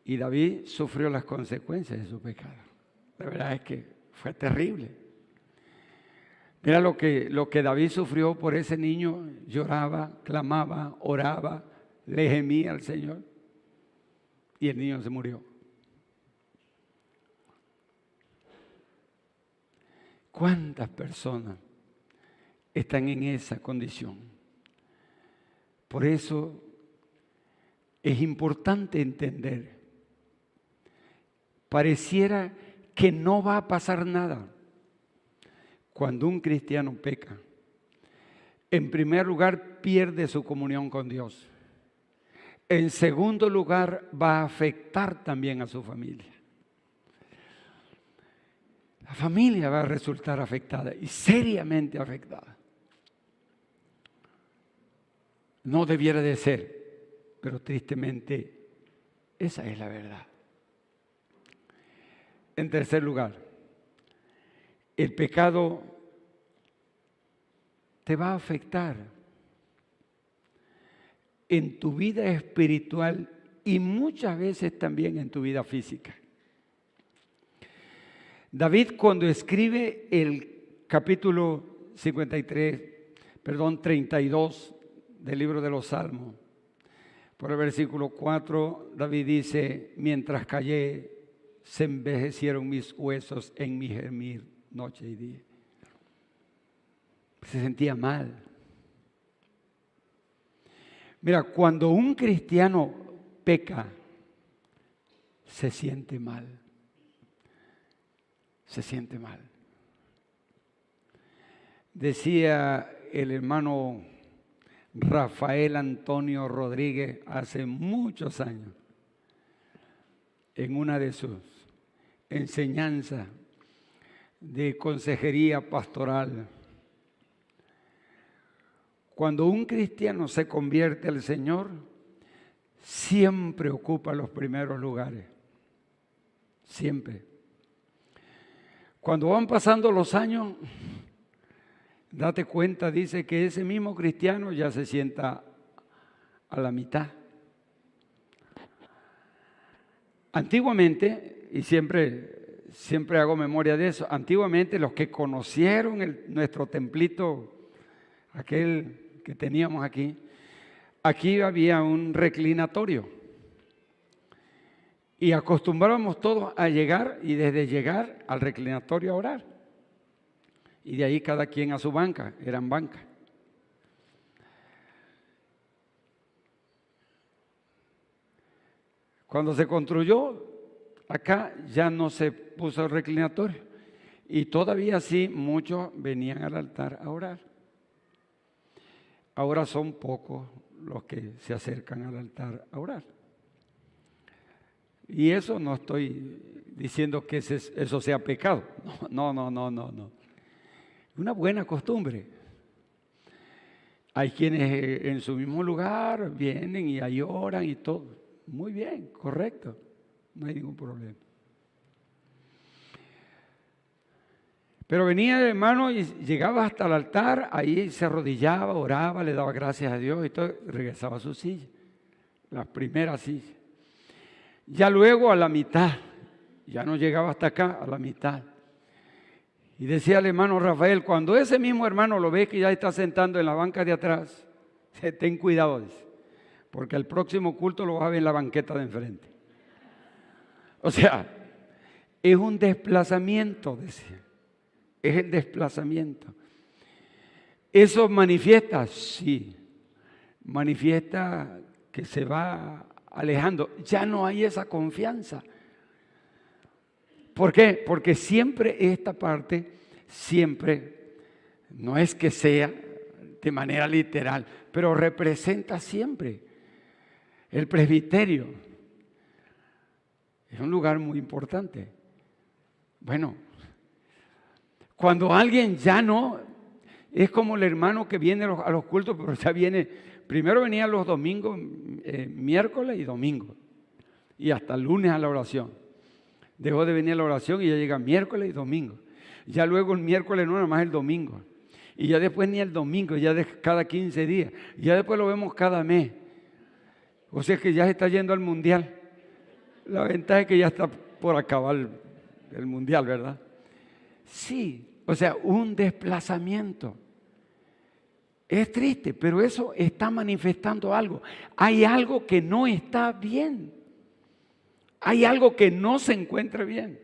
Y David sufrió las consecuencias de su pecado. La verdad es que fue terrible. Mira lo que David sufrió por ese niño. Lloraba, clamaba, oraba, le gemía al Señor. Y el niño se murió. ¿Cuántas personas están en esa condición? Por eso es importante entender. Pareciera que no va a pasar nada cuando un cristiano peca. En primer lugar, pierde su comunión con Dios. En segundo lugar, va a afectar también a su familia. La familia va a resultar afectada y seriamente afectada. No debiera de ser, pero tristemente esa es la verdad. En tercer lugar, el pecado te va a afectar en tu vida espiritual y muchas veces también en tu vida física. David, cuando escribe el capítulo 32 del libro de los Salmos, por el versículo 4, David dice, mientras callé, se envejecieron mis huesos en mi gemir noche y día. Se sentía mal. Mira, cuando un cristiano peca, se siente mal. Se siente mal. Decía el hermano Rafael Antonio Rodríguez hace muchos años, en una de sus enseñanzas de consejería pastoral, cuando un cristiano se convierte al Señor, siempre ocupa los primeros lugares, siempre. Cuando van pasando los años, date cuenta, dice que ese mismo cristiano ya se sienta a la mitad. Antiguamente, y siempre hago memoria de eso, antiguamente los que conocieron nuestro templito, aquel que teníamos aquí había un reclinatorio. Y acostumbrábamos todos a llegar y desde llegar al reclinatorio a orar. Y de ahí cada quien a su banca, eran bancas. Cuando se construyó, acá ya no se puso el reclinatorio. Y todavía sí, muchos venían al altar a orar. Ahora son pocos los que se acercan al altar a orar. Y eso no estoy diciendo que eso sea pecado. No. Una buena costumbre. Hay quienes en su mismo lugar vienen y ahí oran y todo. Muy bien, correcto. No hay ningún problema. Pero venía el hermano y llegaba hasta el altar, ahí se arrodillaba, oraba, le daba gracias a Dios y todo, regresaba a su silla, la primera silla. Ya luego a la mitad, ya no llegaba hasta acá, a la mitad. Y decía el hermano Rafael, cuando ese mismo hermano lo ve que ya está sentando en la banca de atrás, ten cuidado, dice, porque el próximo culto lo vas a ver en la banqueta de enfrente. O sea, es un desplazamiento, decía. Es el desplazamiento. ¿Eso manifiesta? Sí. manifiesta que se va alejando. Ya no hay esa confianza. ¿Por qué? Porque siempre esta parte, siempre, no es que sea de manera literal, pero representa siempre el presbiterio. Es un lugar muy importante. Bueno, cuando alguien ya no, es como el hermano que viene a los cultos, pero ya viene, primero venía los domingos, miércoles y domingo, y hasta el lunes a la oración. Dejó de venir a la oración y ya llega miércoles y domingo. Ya luego el miércoles no, nada más el domingo. Y ya después ni el domingo, ya cada 15 días. Ya después lo vemos cada mes. O sea que ya se está yendo al mundial. La ventaja es que ya está por acabar el mundial, ¿verdad? Sí, o sea, un desplazamiento. Es triste, pero eso está manifestando algo. Hay algo que no está bien. Hay algo que no se encuentra bien.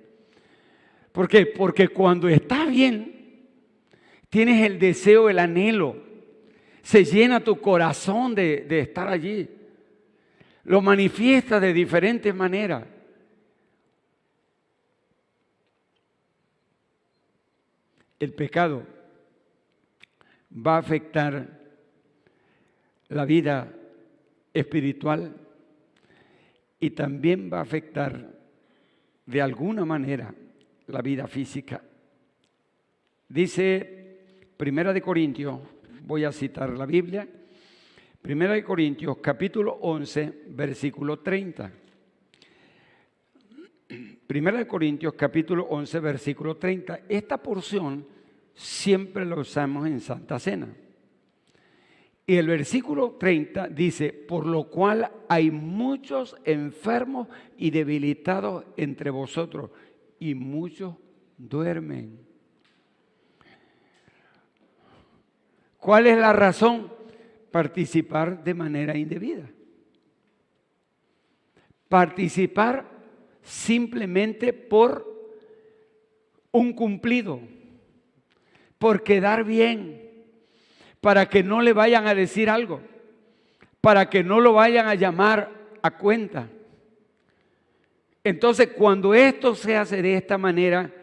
¿Por qué? Porque cuando está bien, tienes el deseo, el anhelo. Se llena tu corazón de estar allí. Lo manifiesta de diferentes maneras. El pecado va a afectar la vida espiritual y también va a afectar de alguna manera la vida física. Dice 1 Corintios, voy a citar la Biblia, 1 Corintios capítulo 11, versículo 30. 1 Corintios capítulo 11, versículo 30. Esta porción siempre la usamos en Santa Cena. Y el versículo 30 dice, por lo cual hay muchos enfermos y debilitados entre vosotros, y muchos duermen. ¿Cuál es la razón? Participar de manera indebida. Participar simplemente por un cumplido, por quedar bien, para que no le vayan a decir algo, para que no lo vayan a llamar a cuenta. Entonces, cuando esto se hace de esta manera,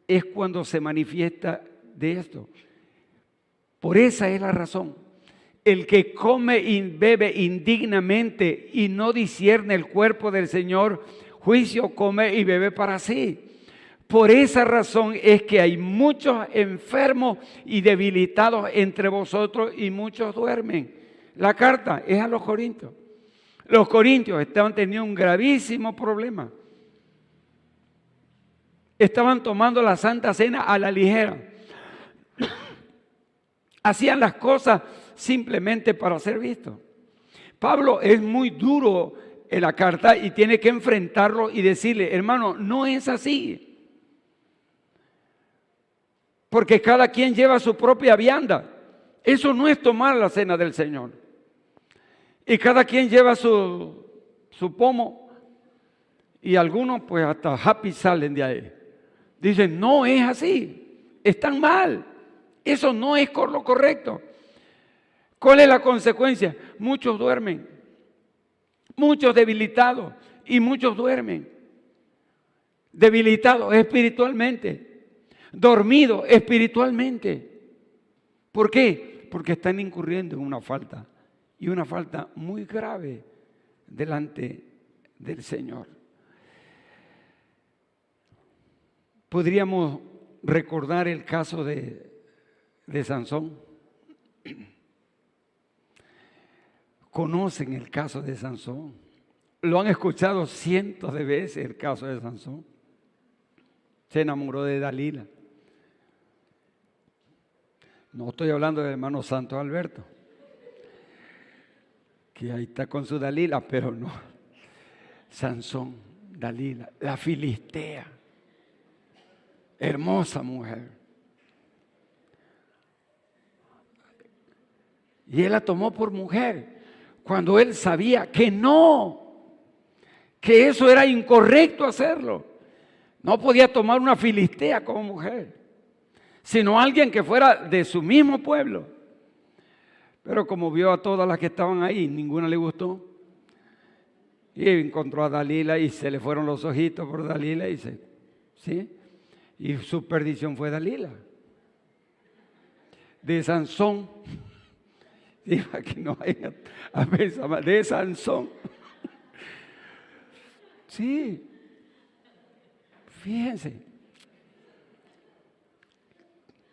es cuando se manifiesta de esto. Por esa es la razón. El que come y bebe indignamente y no discierne el cuerpo del Señor, juicio come y bebe para sí. Por esa razón es que hay muchos enfermos y debilitados entre vosotros y muchos duermen. La carta es a los Corintios. Los corintios estaban teniendo un gravísimo problema. Estaban tomando la Santa Cena a la ligera. Hacían las cosas simplemente para ser vistos. Pablo es muy duro en la carta y tiene que enfrentarlo y decirle, hermano, no es así. Porque cada quien lleva su propia vianda. Eso no es tomar la cena del Señor. Y cada quien lleva su pomo. Y algunos pues hasta happy salen de ahí. Dicen, no es así. Están mal. Eso no es lo correcto. ¿Cuál es la consecuencia? Muchos duermen. Muchos debilitados. Y muchos duermen. Debilitados espiritualmente. Dormidos espiritualmente. ¿Por qué? Porque están incurriendo en una falta. Y una falta muy grave delante del Señor. Podríamos recordar el caso de Sansón. Conocen el caso de Sansón. Lo han escuchado cientos de veces el caso de Sansón. Se enamoró de Dalila. No estoy hablando del hermano Santo Alberto, que ahí está con su Dalila, pero no. Sansón, Dalila, la filistea, hermosa mujer. Y él la tomó por mujer, cuando él sabía que no, que eso era incorrecto hacerlo. No podía tomar una filistea como mujer, sino alguien que fuera de su mismo pueblo. Pero como vio a todas las que estaban ahí, ninguna le gustó. Y encontró a Dalila y se le fueron los ojitos por Dalila y ¿sí? Y su perdición fue Dalila. De Sansón, que no haya a pensar más, de Sansón. Sí, fíjense.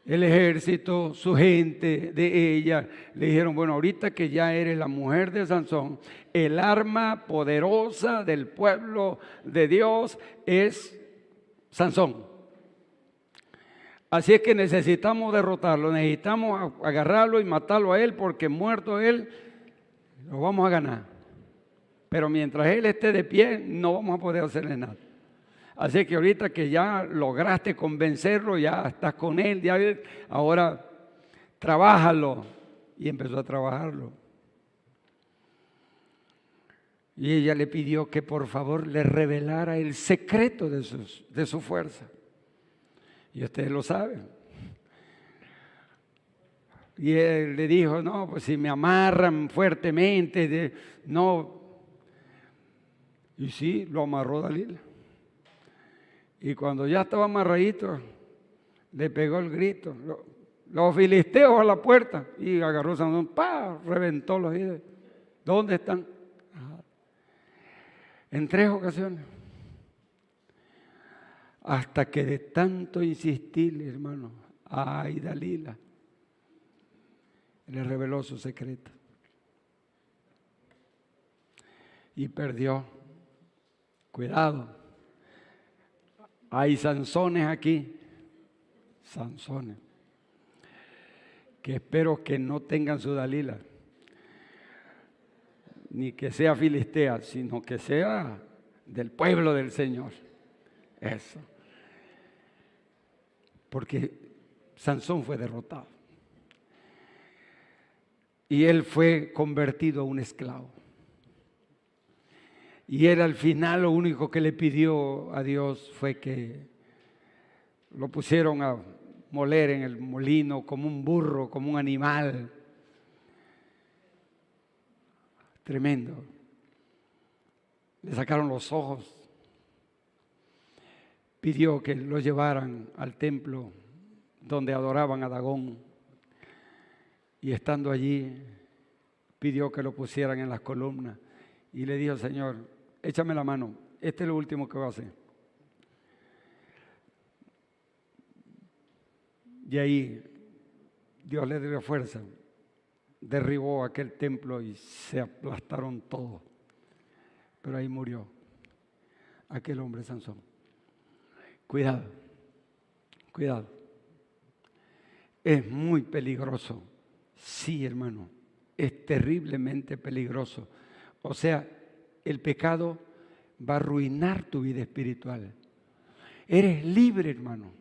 El ejército, su gente de ella, le dijeron, bueno, ahorita que ya eres la mujer de Sansón, el arma poderosa del pueblo de Dios es Sansón. Así es que necesitamos derrotarlo, necesitamos agarrarlo y matarlo a él, porque muerto él, lo vamos a ganar. Pero mientras él esté de pie, no vamos a poder hacerle nada. Así que ahorita que ya lograste convencerlo, ya estás con él, ya ahora trabájalo. Y empezó a trabajarlo. Y ella le pidió que por favor le revelara el secreto de su fuerza. Y ustedes lo saben. Y él le dijo, no, pues si me amarran fuertemente, no. Y sí, lo amarró Dalila. Y cuando ya estaba amarradito, le pegó el grito. Los filisteos a la puerta. Y agarró a Sansón, ¡pah! Reventó los oídos. ¿Dónde están? Ajá. En 3 ocasiones. Hasta que de tanto insistir, hermano, ay, Dalila, le reveló su secreto. Y perdió. Cuidado. Hay Sansones aquí, Sansones, que espero que no tengan su Dalila, ni que sea filistea, sino que sea del pueblo del Señor. Eso. Porque Sansón fue derrotado. Y él fue convertido a un esclavo. Y él al final lo único que le pidió a Dios fue que lo pusieron a moler en el molino como un burro, como un animal. Tremendo. Le sacaron los ojos. Pidió que lo llevaran al templo donde adoraban a Dagón. Y estando allí, pidió que lo pusieran en las columnas. Y le dijo, Señor, échame la mano, este es lo último que voy a hacer. Y ahí Dios le dio fuerza, derribó aquel templo y se aplastaron todos. Pero ahí murió aquel hombre Sansón. Cuidado, cuidado. Es muy peligroso. Sí, hermano, es terriblemente peligroso. O sea, el pecado va a arruinar tu vida espiritual. Eres libre, hermano.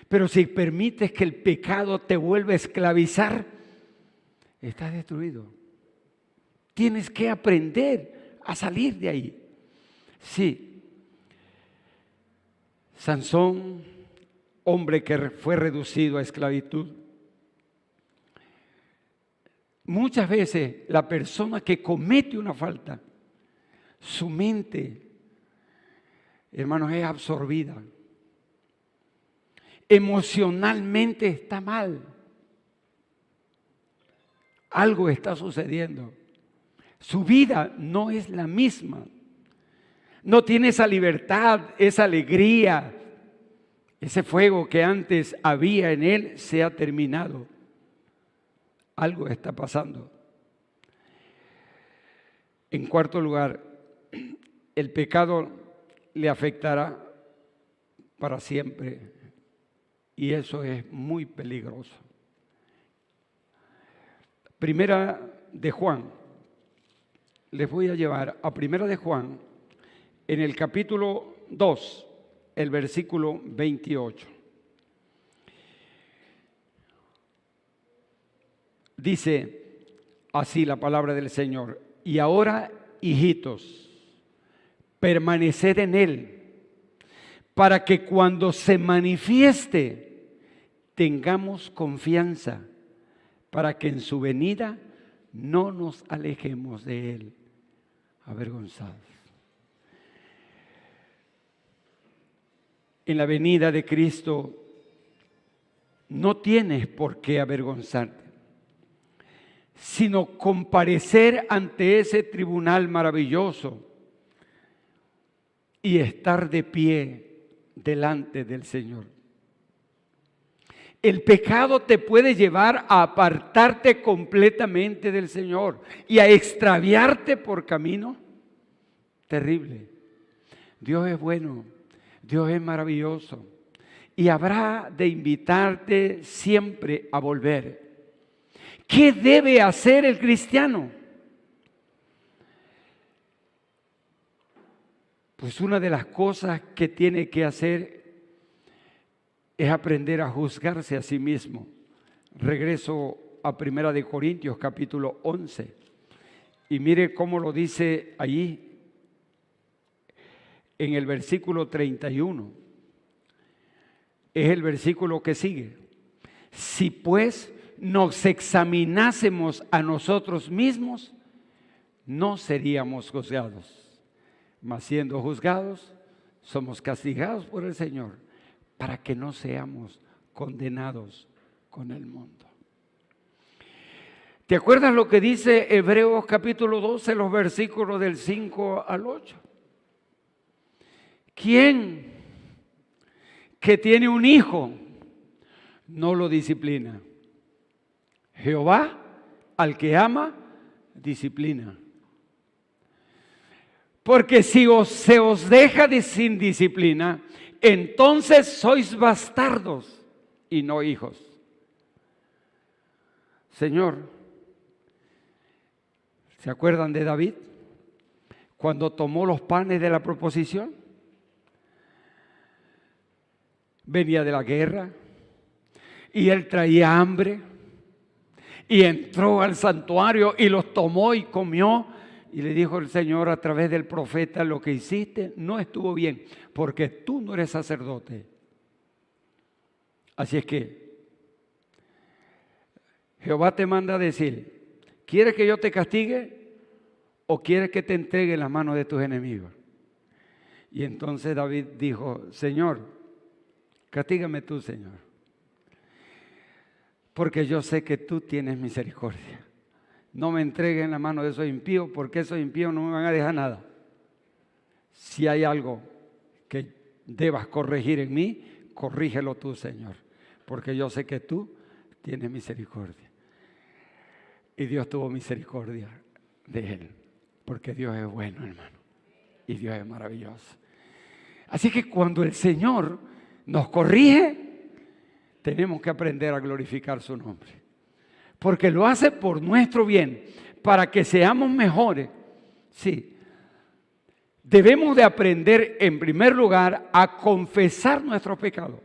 Pero si permites que el pecado te vuelva a esclavizar, estás destruido. Tienes que aprender a salir de ahí. Sí. Sansón, hombre que fue reducido a esclavitud. Muchas veces la persona que comete una falta, su mente, hermanos, es absorbida. Emocionalmente está mal. Algo está sucediendo. Su vida no es la misma. No tiene esa libertad, esa alegría. Ese fuego que antes había en él se ha terminado. Algo está pasando. En cuarto lugar, el pecado le afectará para siempre. Y eso es muy peligroso. Primera de Juan. Les voy a llevar a Primera de Juan en el capítulo 2, el versículo 28. Dice así la palabra del Señor: y ahora, hijitos, permaneced en Él, para que cuando se manifieste tengamos confianza para que en su venida no nos alejemos de Él avergonzados. En la venida de Cristo no tienes por qué avergonzarte, sino comparecer ante ese tribunal maravilloso y estar de pie delante del Señor. El pecado te puede llevar a apartarte completamente del Señor y a extraviarte por camino terrible. Dios es bueno, Dios es maravilloso y habrá de invitarte siempre a volver. ¿Qué debe hacer el cristiano? Pues una de las cosas que tiene que hacer es aprender a juzgarse a sí mismo. Regreso a 1 Corintios capítulo 11 y mire cómo lo dice allí en el versículo 31. Es el versículo que sigue. Si pues nos examinásemos a nosotros mismos, no seríamos juzgados. Mas siendo juzgados, somos castigados por el Señor para que no seamos condenados con el mundo. ¿Te acuerdas lo que dice Hebreos capítulo 12, los versículos del 5 al 8? ¿Quién que tiene un hijo no lo disciplina? Jehová al que ama disciplina. Porque si se os deja sin disciplina, entonces sois bastardos y no hijos. Señor, ¿se acuerdan de David? Cuando tomó los panes de la proposición. Venía de la guerra y él traía hambre y entró al santuario y los tomó y comió. Y le dijo el Señor a través del profeta: lo que hiciste no estuvo bien, porque tú no eres sacerdote. Así es que Jehová te manda a decir: ¿quieres que yo te castigue o quieres que te entregue en las manos de tus enemigos? Y entonces David dijo: Señor, castígame tú, Señor, porque yo sé que tú tienes misericordia. No me entreguen en la mano de esos impíos, porque esos impíos no me van a dejar nada. Si hay algo que debas corregir en mí, corrígelo tú, Señor, porque yo sé que tú tienes misericordia. Y Dios tuvo misericordia de él, porque Dios es bueno, hermano, y Dios es maravilloso. Así que cuando el Señor nos corrige, tenemos que aprender a glorificar su nombre. Porque lo hace por nuestro bien, para que seamos mejores. Sí, debemos de aprender en primer lugar a confesar nuestros pecados.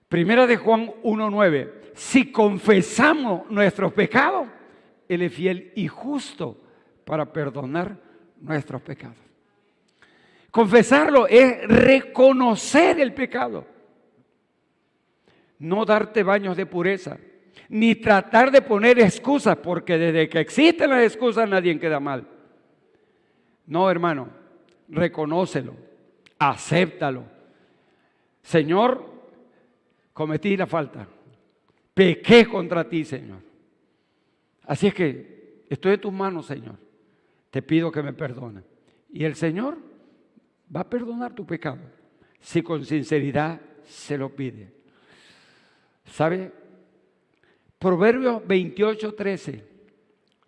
Primera de Juan 1:9. Si confesamos nuestros pecados, Él es fiel y justo para perdonar nuestros pecados. Confesarlo es reconocer el pecado. No darte baños de pureza, ni tratar de poner excusas, porque desde que existen las excusas nadie queda mal. No, hermano, reconócelo, acéptalo. Señor, cometí la falta, pequé contra ti, Señor. Así es que estoy en tus manos, Señor. Te pido que me perdones. Y el Señor va a perdonar tu pecado si con sinceridad se lo pide. ¿Sabe? Proverbios 28:13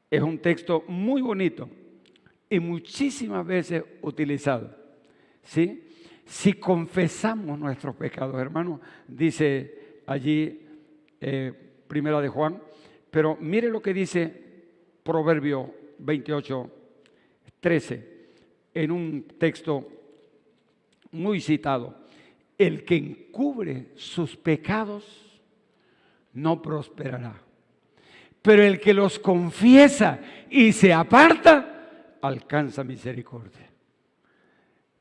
es un texto muy bonito y muchísimas veces utilizado. ¿Sí? Si confesamos nuestros pecados, hermano, dice allí Primera de Juan, pero mire lo que dice Proverbios 28:13 en un texto muy citado: el que encubre sus pecados no prosperará, pero el que los confiesa y se aparta alcanza misericordia.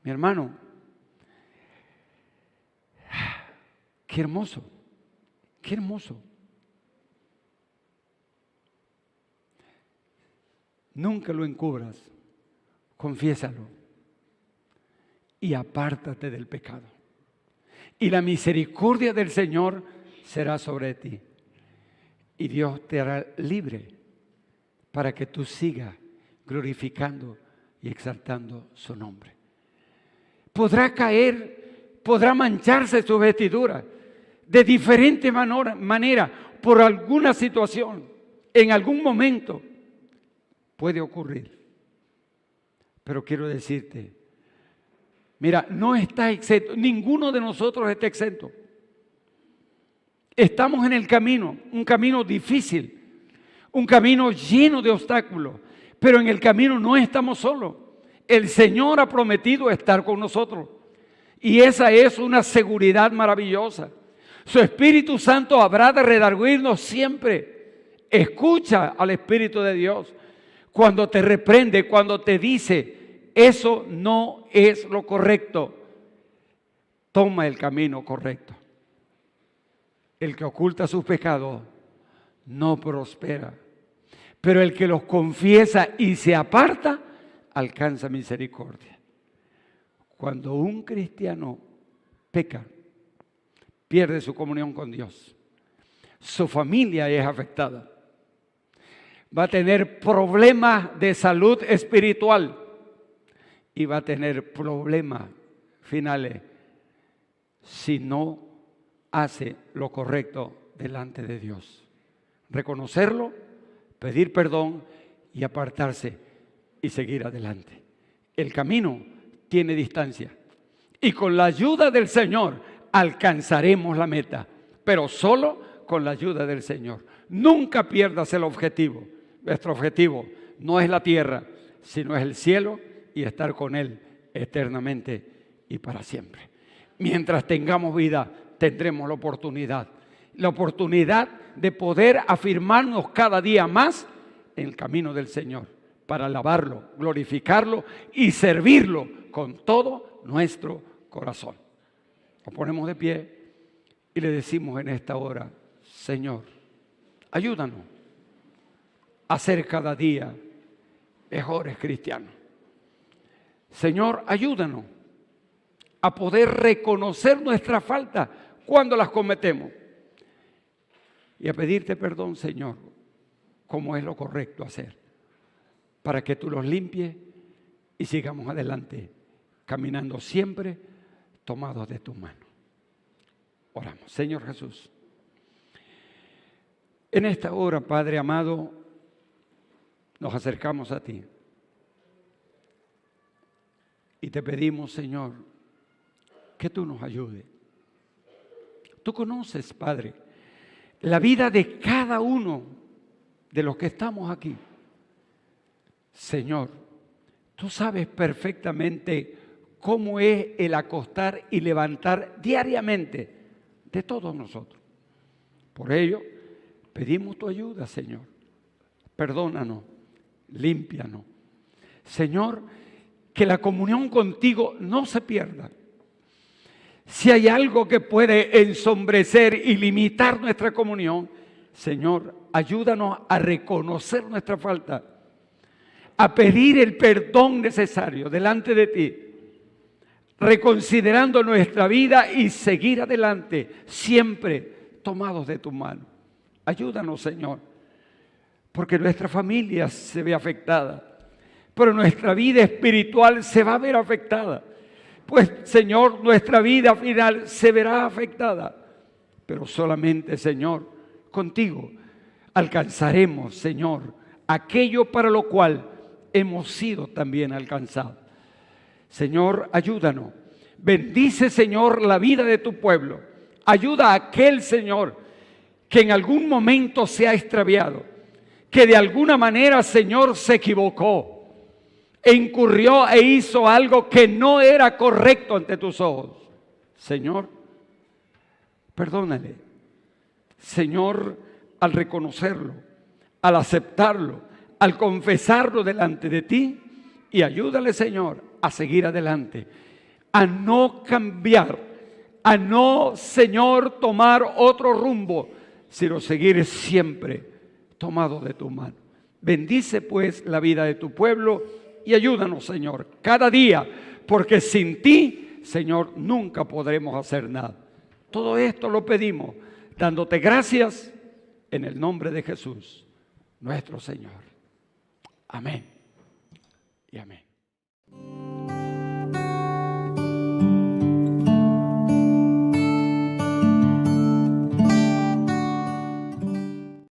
Mi hermano, qué hermoso, qué hermoso Nunca lo encubras, confiésalo y apártate del pecado. Y la misericordia del Señor será sobre ti. Y Dios te hará libre para que tú sigas glorificando y exaltando su nombre. Podrá caer, podrá mancharse su vestidura de diferente manera por alguna situación, en algún momento puede ocurrir. Pero quiero decirte, mira, no está exento, ninguno de nosotros está exento. Estamos en el camino, un camino difícil, un camino lleno de obstáculos, pero en el camino no estamos solos. El Señor ha prometido estar con nosotros y esa es una seguridad maravillosa. Su Espíritu Santo habrá de redarguirnos siempre. Escucha al Espíritu de Dios cuando te reprende, cuando te dice, eso no es lo correcto. Toma el camino correcto. El que oculta sus pecados no prospera, pero el que los confiesa y se aparta, alcanza misericordia. Cuando un cristiano peca, pierde su comunión con Dios. Su familia es afectada. Va a tener problemas de salud espiritual y va a tener problemas finales si no hace lo correcto delante de Dios. Reconocerlo, pedir perdón y apartarse y seguir adelante. El camino tiene distancia y con la ayuda del Señor alcanzaremos la meta, pero solo con la ayuda del Señor. Nunca pierdas el objetivo. Nuestro objetivo no es la tierra, sino es el cielo y estar con Él eternamente y para siempre. Mientras tengamos vida, tendremos la oportunidad de poder afirmarnos cada día más en el camino del Señor, para alabarlo, glorificarlo y servirlo con todo nuestro corazón. Nos ponemos de pie y le decimos en esta hora, Señor, ayúdanos a ser cada día mejores cristianos. Señor, ayúdanos a poder reconocer nuestra falta cuando las cometemos y a pedirte perdón, Señor, como es lo correcto hacer, para que tú los limpies y sigamos adelante, caminando siempre tomados de tu mano. Oramos. Señor Jesús, en esta hora, Padre amado, nos acercamos a ti y te pedimos, Señor, que tú nos ayudes. Tú conoces, Padre, la vida de cada uno de los que estamos aquí. Señor, tú sabes perfectamente cómo es el acostar y levantar diariamente de todos nosotros. Por ello, pedimos tu ayuda, Señor. Perdónanos, límpianos. Señor, que la comunión contigo no se pierda. Si hay algo que puede ensombrecer y limitar nuestra comunión, Señor, ayúdanos a reconocer nuestra falta, a pedir el perdón necesario delante de ti, reconsiderando nuestra vida y seguir adelante, siempre tomados de tu mano. Ayúdanos, Señor, porque nuestra familia se ve afectada, pero nuestra vida espiritual se va a ver afectada. Pues, Señor, nuestra vida final se verá afectada, pero solamente, Señor, contigo alcanzaremos, Señor, aquello para lo cual hemos sido también alcanzados. Señor, ayúdanos. Bendice, Señor, la vida de tu pueblo. Ayuda a aquel, Señor, que en algún momento se ha extraviado, que de alguna manera, Señor, se equivocó e incurrió e hizo algo que no era correcto ante tus ojos. Señor, perdónale. Señor, al reconocerlo, al aceptarlo, al confesarlo delante de ti, y ayúdale, Señor, a seguir adelante, a no cambiar, a no, Señor, tomar otro rumbo, sino seguir siempre tomado de tu mano. Bendice pues la vida de tu pueblo y ayúdanos, Señor, cada día, porque sin ti, Señor, nunca podremos hacer nada. Todo esto lo pedimos dándote gracias en el nombre de Jesús, nuestro Señor. Amén y amén.